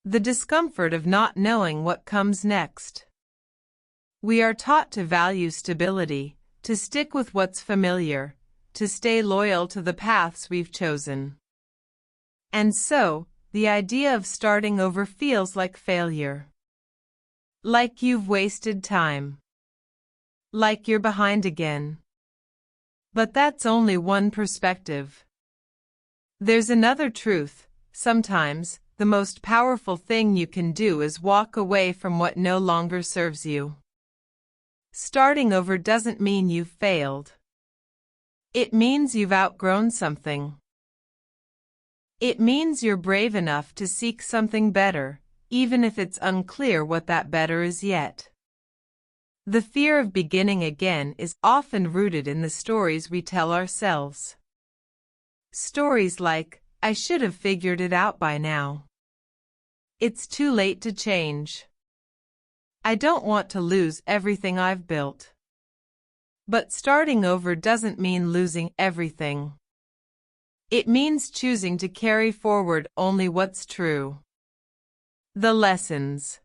The discomfort of not knowing what comes next. We are taught to value stability, to stick with what's familiar, to stay loyal to the paths we've chosen. And so, the idea of starting over feels like failure. Like you've wasted time. Like you're behind again. But that's only one perspective. There's another truth. Sometimes, the most powerful thing you can do is walk away from what no longer serves you. Starting over doesn't mean you've failed. It means you've outgrown something. It means you're brave enough to seek something better, even if it's unclear what that better is yet. The fear of beginning again is often rooted in the stories we tell ourselves. Stories like, "I should have figured it out by now." "It's too late to change." "I don't want to lose everything I've built." But starting over doesn't mean losing everything. It means choosing to carry forward only what's true. The lessons.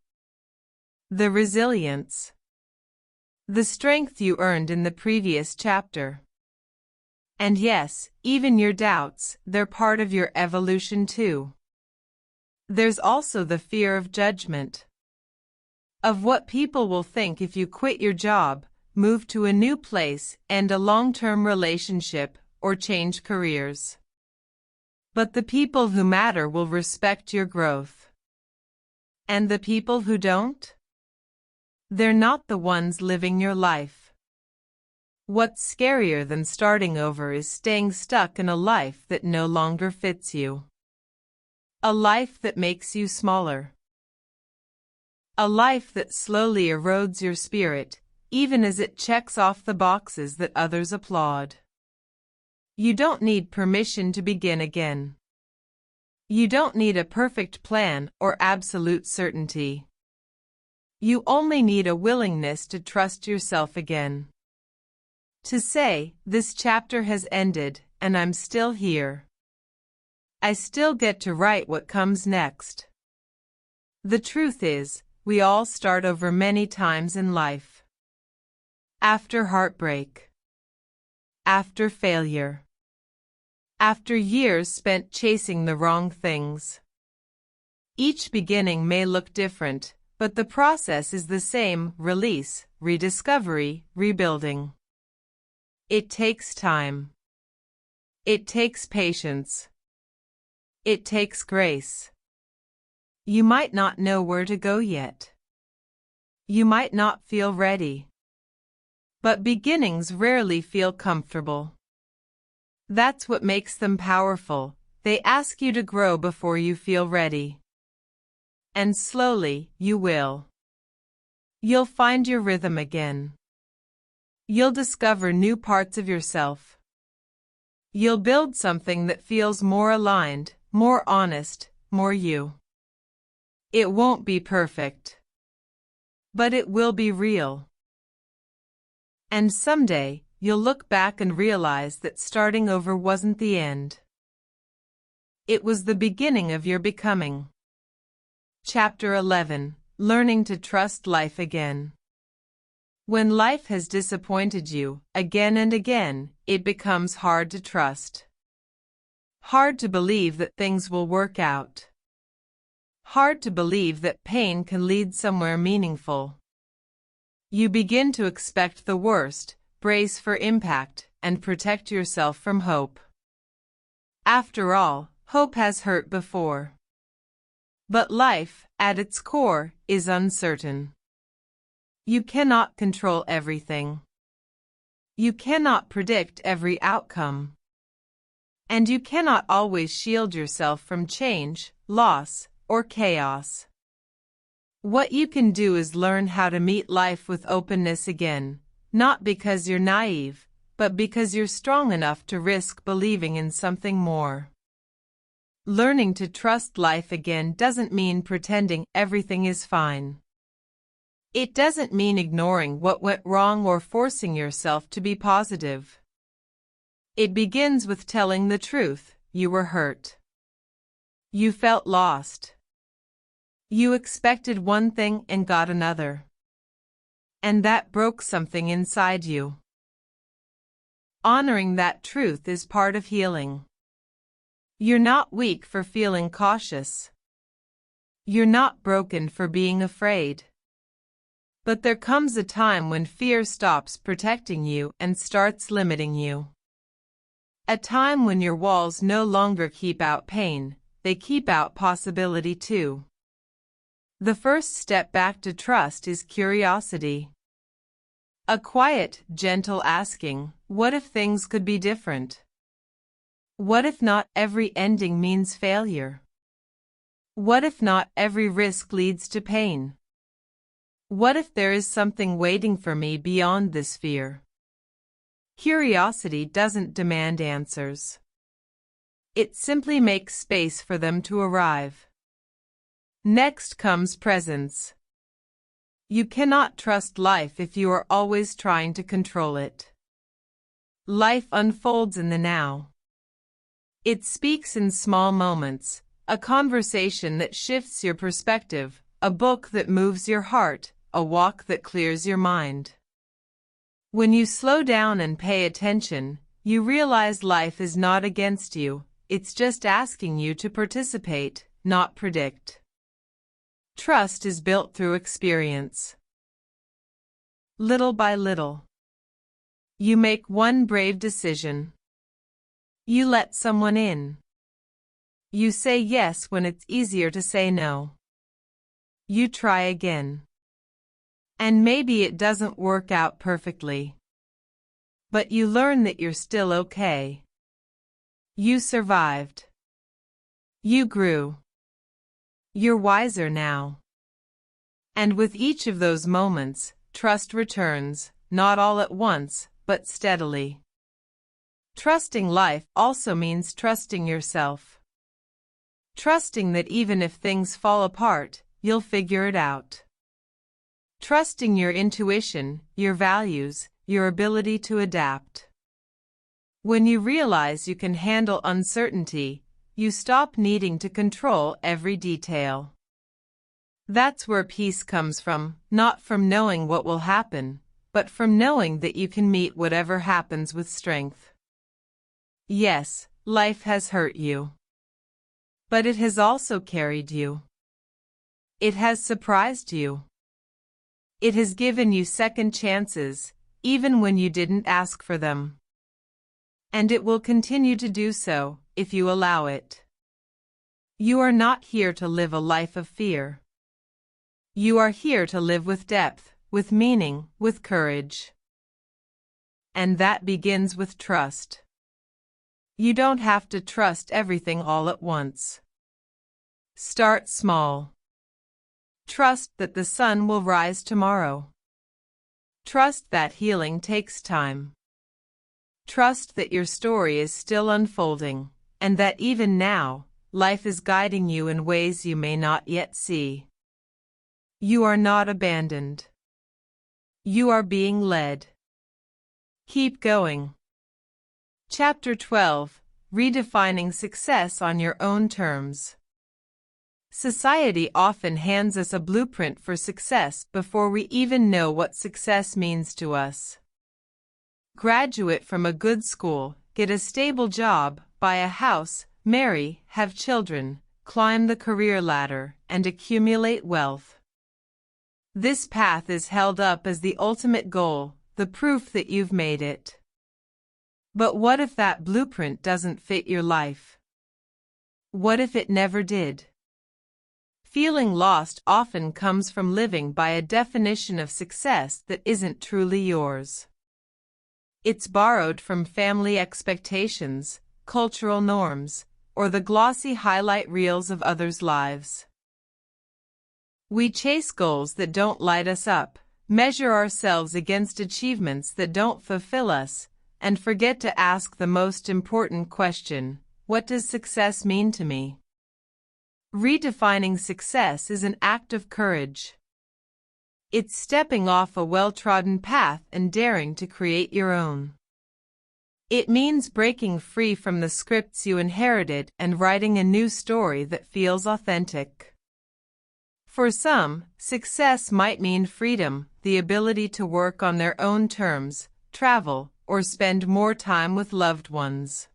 The resilience. The strength you earned in the previous chapter. And yes, even your doubts, they're part of your evolution too. There's also the fear of judgment. Of what people will think if you quit your job, move to a new place, end a long-term relationship, or change careers. But the people who matter will respect your growth. And the people who don't? They're not the ones living your life. What's scarier than starting over is staying stuck in a life that no longer fits you. A life that makes you smaller. A life that slowly erodes your spirit, even as it checks off the boxes that others applaud. You don't need permission to begin again. You don't need a perfect plan or absolute certainty. You only need a willingness to trust yourself again. To say, "This chapter has ended, and I'm still here. I still get to write what comes next." The truth is, we all start over many times in life. After heartbreak. After failure. After years spent chasing the wrong things. Each beginning may look different, but the process is the same: release, rediscovery, rebuilding. It takes time. It takes patience. It takes grace. You might not know where to go yet. You might not feel ready. But beginnings rarely feel comfortable. That's what makes them powerful. They ask you to grow before you feel ready. And slowly, you will. You'll find your rhythm again. You'll discover new parts of yourself. You'll build something that feels more aligned, more honest, more you. It won't be perfect. But it will be real. And someday, you'll look back and realize that starting over wasn't the end. It was the beginning of your becoming. Chapter 11: Learning to Trust Life Again. When life has disappointed you, again and again, it becomes hard to trust. Hard to believe that things will work out. Hard to believe that pain can lead somewhere meaningful. You begin to expect the worst, brace for impact, and protect yourself from hope. After all, hope has hurt before. But life, at its core, is uncertain. You cannot control everything. You cannot predict every outcome. And you cannot always shield yourself from change, loss, or chaos. What you can do is learn how to meet life with openness again, not because you're naive, but because you're strong enough to risk believing in something more. Learning to trust life again doesn't mean pretending everything is fine. It doesn't mean ignoring what went wrong or forcing yourself to be positive. It begins with telling the truth: you were hurt. You felt lost. You expected one thing and got another. And that broke something inside you. Honoring that truth is part of healing. You're not weak for feeling cautious. You're not broken for being afraid. But there comes a time when fear stops protecting you and starts limiting you. A time when your walls no longer keep out pain, they keep out possibility too. The first step back to trust is curiosity. A quiet, gentle asking, what if things could be different? What if not every ending means failure? What if not every risk leads to pain? What if there is something waiting for me beyond this fear? Curiosity doesn't demand answers. It simply makes space for them to arrive. Next comes presence. You cannot trust life if you are always trying to control it. Life unfolds in the now. It speaks in small moments, a conversation that shifts your perspective, a book that moves your heart, a walk that clears your mind. When you slow down and pay attention, you realize life is not against you, it's just asking you to participate, not predict. Trust is built through experience. Little by little. You make one brave decision. You let someone in. You say yes when it's easier to say no. You try again. And maybe it doesn't work out perfectly. But you learn that you're still okay. You survived. You grew. You're wiser now. And with each of those moments, trust returns, not all at once, but steadily. Trusting life also means trusting yourself. Trusting that even if things fall apart, you'll figure it out. Trusting your intuition, your values, your ability to adapt. When you realize you can handle uncertainty, you stop needing to control every detail. That's where peace comes from, not from knowing what will happen, but from knowing that you can meet whatever happens with strength. Yes, life has hurt you. But it has also carried you. It has surprised you. It has given you second chances, even when you didn't ask for them. And it will continue to do so, if you allow it. You are not here to live a life of fear. You are here to live with depth, with meaning, with courage. And that begins with trust. You don't have to trust everything all at once. Start small. Trust that the sun will rise tomorrow. Trust that healing takes time. Trust that your story is still unfolding, and that even now, life is guiding you in ways you may not yet see. You are not abandoned. You are being led. Keep going. Chapter 12: Redefining Success on Your Own Terms. Society often hands us a blueprint for success before we even know what success means to us. Graduate from a good school, get a stable job, buy a house, marry, have children, climb the career ladder, and accumulate wealth. This path is held up as the ultimate goal, the proof that you've made it. But what if that blueprint doesn't fit your life? What if it never did? Feeling lost often comes from living by a definition of success that isn't truly yours. It's borrowed from family expectations, cultural norms, or the glossy highlight reels of others' lives. We chase goals that don't light us up, measure ourselves against achievements that don't fulfill us, and forget to ask the most important question: what does success mean to me? Redefining success is an act of courage. It's stepping off a well-trodden path and daring to create your own. It means breaking free from the scripts you inherited and writing a new story that feels authentic. For some, success might mean freedom, the ability to work on their own terms, travel, or spend more time with loved ones.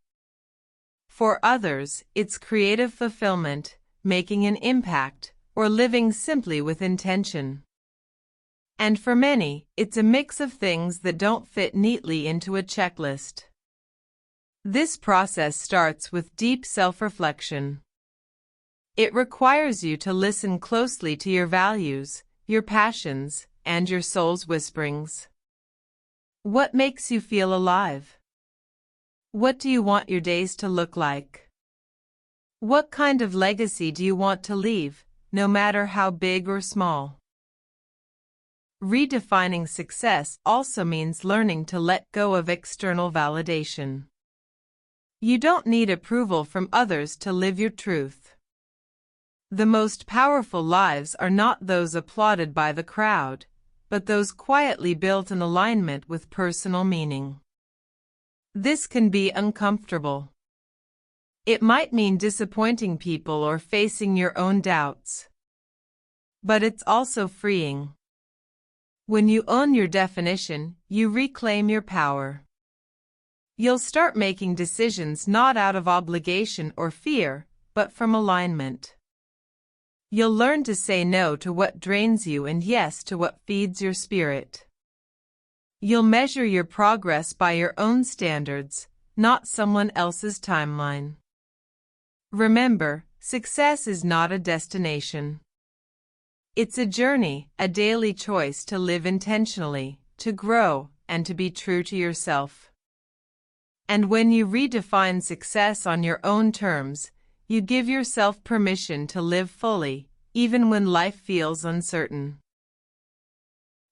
For others, it's creative fulfillment, making an impact, or living simply with intention. And for many, it's a mix of things that don't fit neatly into a checklist. This process starts with deep self-reflection. It requires you to listen closely to your values, your passions, and your soul's whisperings. What makes you feel alive? What do you want your days to look like? What kind of legacy do you want to leave, no matter how big or small? Redefining success also means learning to let go of external validation. You don't need approval from others to live your truth. The most powerful lives are not those applauded by the crowd, but those quietly built in alignment with personal meaning. This can be uncomfortable. It might mean disappointing people or facing your own doubts. But it's also freeing. When you own your definition, you reclaim your power. You'll start making decisions not out of obligation or fear, but from alignment. You'll learn to say no to what drains you and yes to what feeds your spirit. You'll measure your progress by your own standards, not someone else's timeline. Remember, success is not a destination. It's a journey, a daily choice to live intentionally, to grow, and to be true to yourself. And when you redefine success on your own terms, you give yourself permission to live fully, even when life feels uncertain.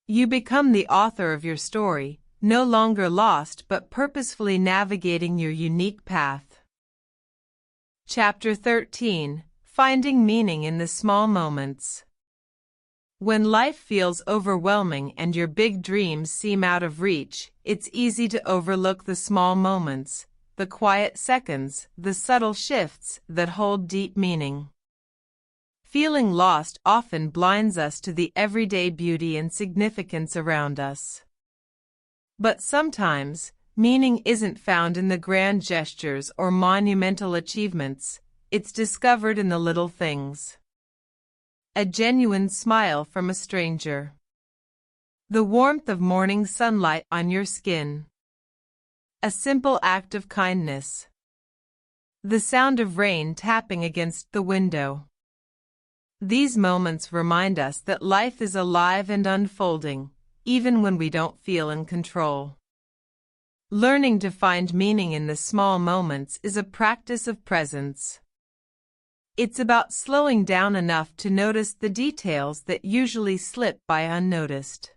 You become the author of your story, no longer lost but purposefully navigating your unique path. Chapter 13: Finding Meaning in the Small Moments. When life feels overwhelming and your big dreams seem out of reach, it's easy to overlook the small moments, the quiet seconds, the subtle shifts that hold deep meaning. Feeling lost often blinds us to the everyday beauty and significance around us. But sometimes, meaning isn't found in the grand gestures or monumental achievements, it's discovered in the little things. A genuine smile from a stranger. The warmth of morning sunlight on your skin. A simple act of kindness. The sound of rain tapping against the window. These moments remind us that life is alive and unfolding, even when we don't feel in control. Learning to find meaning in the small moments is a practice of presence. It's about slowing down enough to notice the details that usually slip by unnoticed.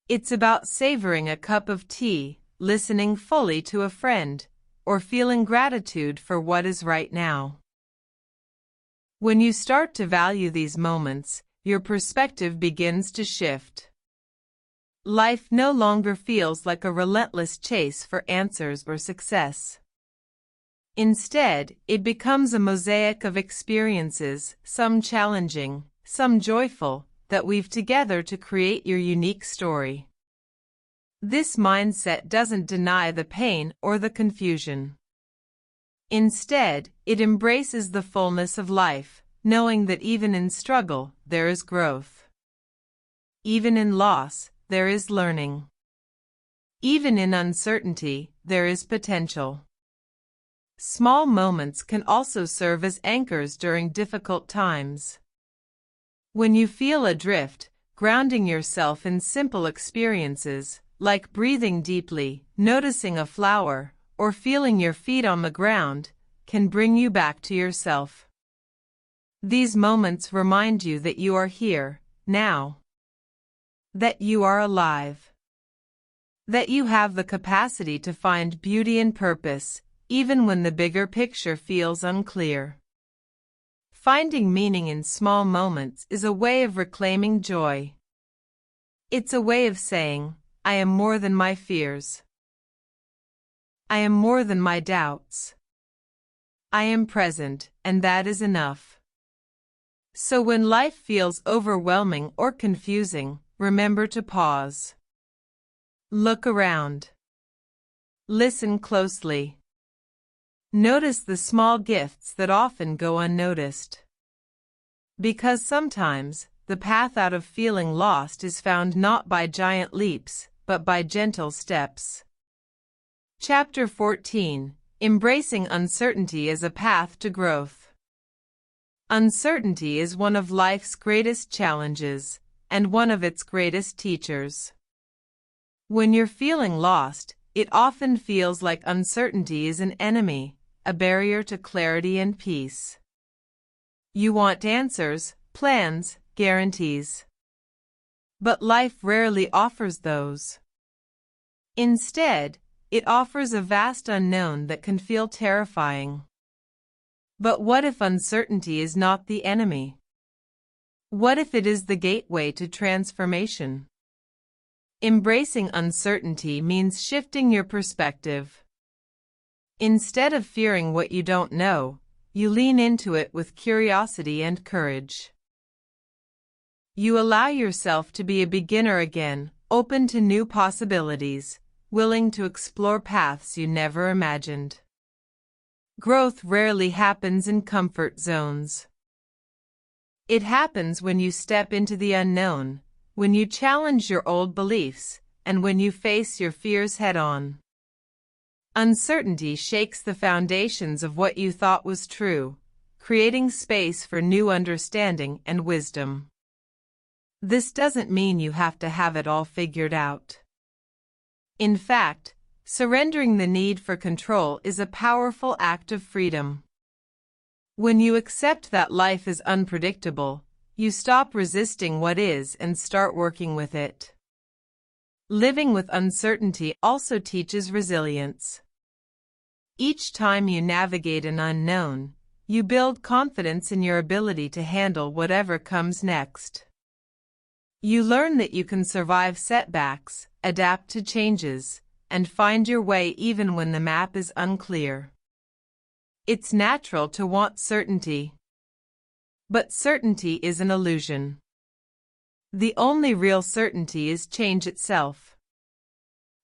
It's about savoring a cup of tea, listening fully to a friend, or feeling gratitude for what is right now. When you start to value these moments, your perspective begins to shift. Life no longer feels like a relentless chase for answers or success. Instead, it becomes a mosaic of experiences, some challenging, some joyful, that weave together to create your unique story. This mindset doesn't deny the pain or the confusion. Instead, it embraces the fullness of life, knowing that even in struggle, there is growth. Even in loss, there is learning. Even in uncertainty, there is potential. Small moments can also serve as anchors during difficult times. When you feel adrift, grounding yourself in simple experiences, like breathing deeply, noticing a flower, or feeling your feet on the ground, can bring you back to yourself. These moments remind you that you are here, now. That you are alive. That you have the capacity to find beauty and purpose, even when the bigger picture feels unclear. Finding meaning in small moments is a way of reclaiming joy. It's a way of saying, I am more than my fears. I am more than my doubts. I am present, and that is enough. So when life feels overwhelming or confusing, remember to pause. Look around. Listen closely. Notice the small gifts that often go unnoticed. Because sometimes, the path out of feeling lost is found not by giant leaps, but by gentle steps. Chapter 14. Embracing Uncertainty as a Path to Growth. Uncertainty is one of life's greatest challenges, and one of its greatest teachers. When you're feeling lost, it often feels like uncertainty is an enemy, a barrier to clarity and peace. You want answers, plans, guarantees. But life rarely offers those. Instead, it offers a vast unknown that can feel terrifying. But what if uncertainty is not the enemy? What if it is the gateway to transformation? Embracing uncertainty means shifting your perspective. Instead of fearing what you don't know, you lean into it with curiosity and courage. You allow yourself to be a beginner again, open to new possibilities, willing to explore paths you never imagined. Growth rarely happens in comfort zones. It happens when you step into the unknown, when you challenge your old beliefs, and when you face your fears head-on. Uncertainty shakes the foundations of what you thought was true, creating space for new understanding and wisdom. This doesn't mean you have to have it all figured out. In fact, surrendering the need for control is a powerful act of freedom. When you accept that life is unpredictable, you stop resisting what is and start working with it. Living with uncertainty also teaches resilience. Each time you navigate an unknown, you build confidence in your ability to handle whatever comes next. You learn that you can survive setbacks, adapt to changes, and find your way even when the map is unclear. It's natural to want certainty. But certainty is an illusion. The only real certainty is change itself.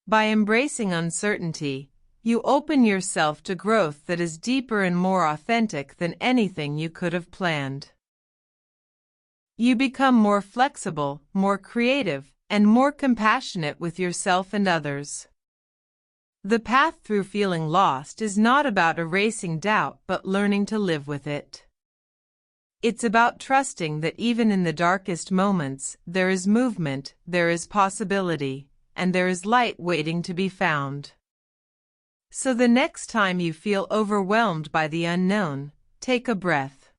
By embracing uncertainty, you open yourself to growth that is deeper and more authentic than anything you could have planned. You become more flexible, more creative, and more compassionate with yourself and others. The path through feeling lost is not about erasing doubt but learning to live with it. It's about trusting that even in the darkest moments, there is movement, there is possibility, and there is light waiting to be found. So the next time you feel overwhelmed by the unknown, take a breath.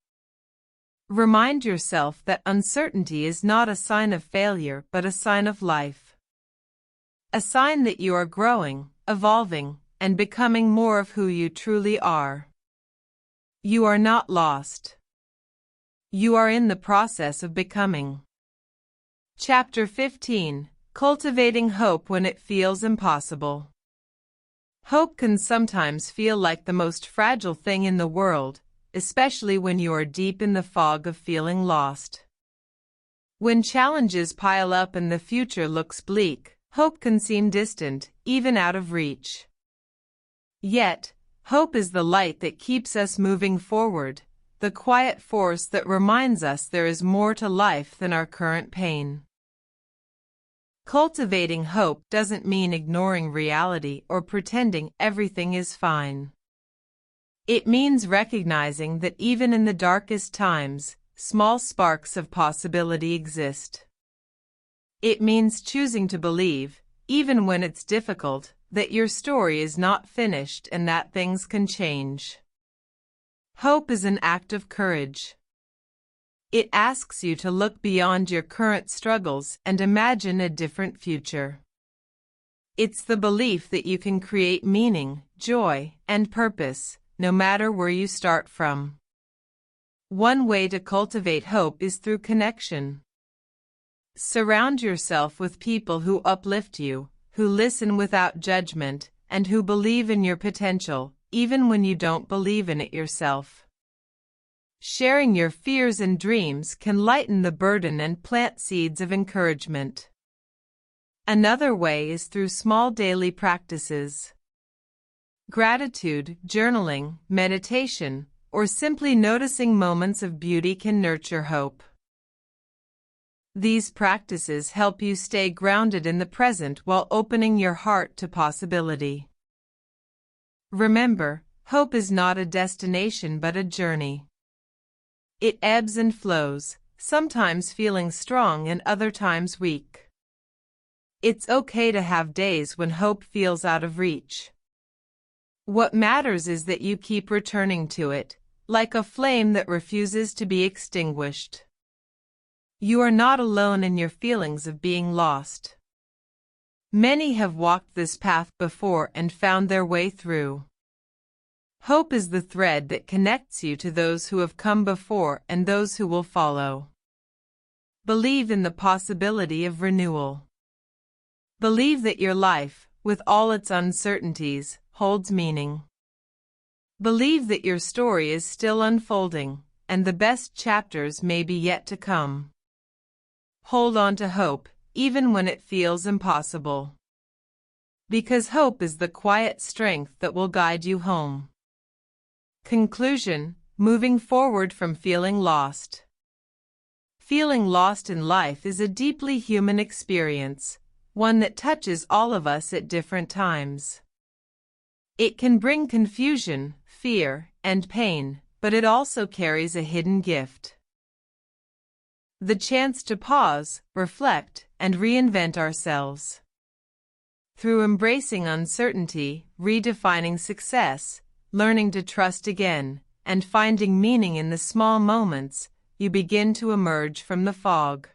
Remind yourself that uncertainty is not a sign of failure but a sign of life. A sign that you are growing, evolving, and becoming more of who you truly are. You are not lost. You are in the process of becoming. Chapter 15. Cultivating Hope When It Feels Impossible. Hope can sometimes feel like the most fragile thing in the world, especially when you are deep in the fog of feeling lost. When challenges pile up and the future looks bleak, hope can seem distant, even out of reach. Yet, hope is the light that keeps us moving forward, the quiet force that reminds us there is more to life than our current pain. Cultivating hope doesn't mean ignoring reality or pretending everything is fine. It means recognizing that even in the darkest times, small sparks of possibility exist. It means choosing to believe, even when it's difficult, that your story is not finished and that things can change. Hope is an act of courage. It asks you to look beyond your current struggles and imagine a different future. It's the belief that you can create meaning, joy, and purpose, no matter where you start from. One way to cultivate hope is through connection. Surround yourself with people who uplift you, who listen without judgment, and who believe in your potential, even when you don't believe in it yourself. Sharing your fears and dreams can lighten the burden and plant seeds of encouragement. Another way is through small daily practices. Gratitude, journaling, meditation, or simply noticing moments of beauty can nurture hope. These practices help you stay grounded in the present while opening your heart to possibility. Remember, hope is not a destination but a journey. It ebbs and flows, sometimes feeling strong and other times weak. It's okay to have days when hope feels out of reach. What matters is that you keep returning to it, like a flame that refuses to be extinguished. You are not alone in your feelings of being lost. Many have walked this path before and found their way through. Hope is the thread that connects you to those who have come before and those who will follow. Believe in the possibility of renewal. Believe that your life, with all its uncertainties, holds meaning. Believe that your story is still unfolding, and the best chapters may be yet to come. Hold on to hope, even when it feels impossible. Because hope is the quiet strength that will guide you home. Conclusion: moving forward from feeling lost. Feeling lost in life is a deeply human experience, one that touches all of us at different times. It can bring confusion, fear, and pain, but it also carries a hidden gift. The chance to pause, reflect, and reinvent ourselves. Through embracing uncertainty, redefining success, learning to trust again, and finding meaning in the small moments, you begin to emerge from the fog.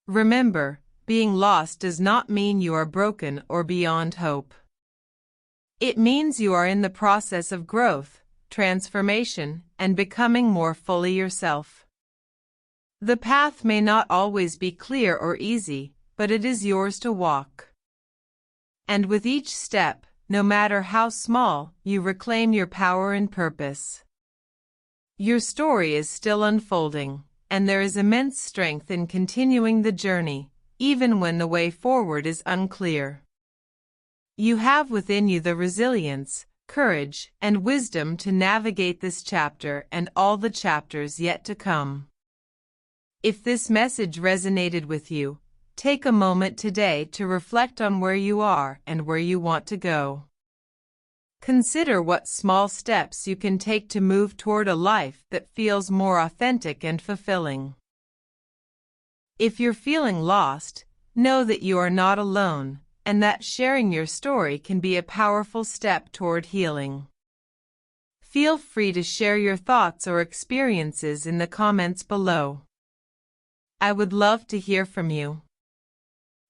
Remember, being lost does not mean you are broken or beyond hope. It means you are in the process of growth, transformation, and becoming more fully yourself. The path may not always be clear or easy, but it is yours to walk. And with each step, no matter how small, you reclaim your power and purpose. Your story is still unfolding, and there is immense strength in continuing the journey, even when the way forward is unclear. You have within you the resilience, courage, and wisdom to navigate this chapter and all the chapters yet to come. If this message resonated with you, take a moment today to reflect on where you are and where you want to go. Consider what small steps you can take to move toward a life that feels more authentic and fulfilling. If you're feeling lost, know that you are not alone, and that sharing your story can be a powerful step toward healing. Feel free to share your thoughts or experiences in the comments below. I would love to hear from you.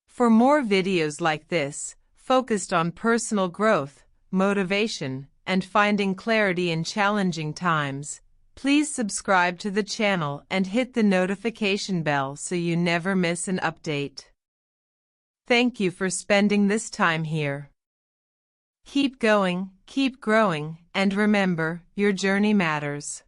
For more videos like this, focused on personal growth, motivation, and finding clarity in challenging times, please subscribe to the channel and hit the notification bell so you never miss an update. Thank you for spending this time here. Keep going, keep growing, and remember, your journey matters.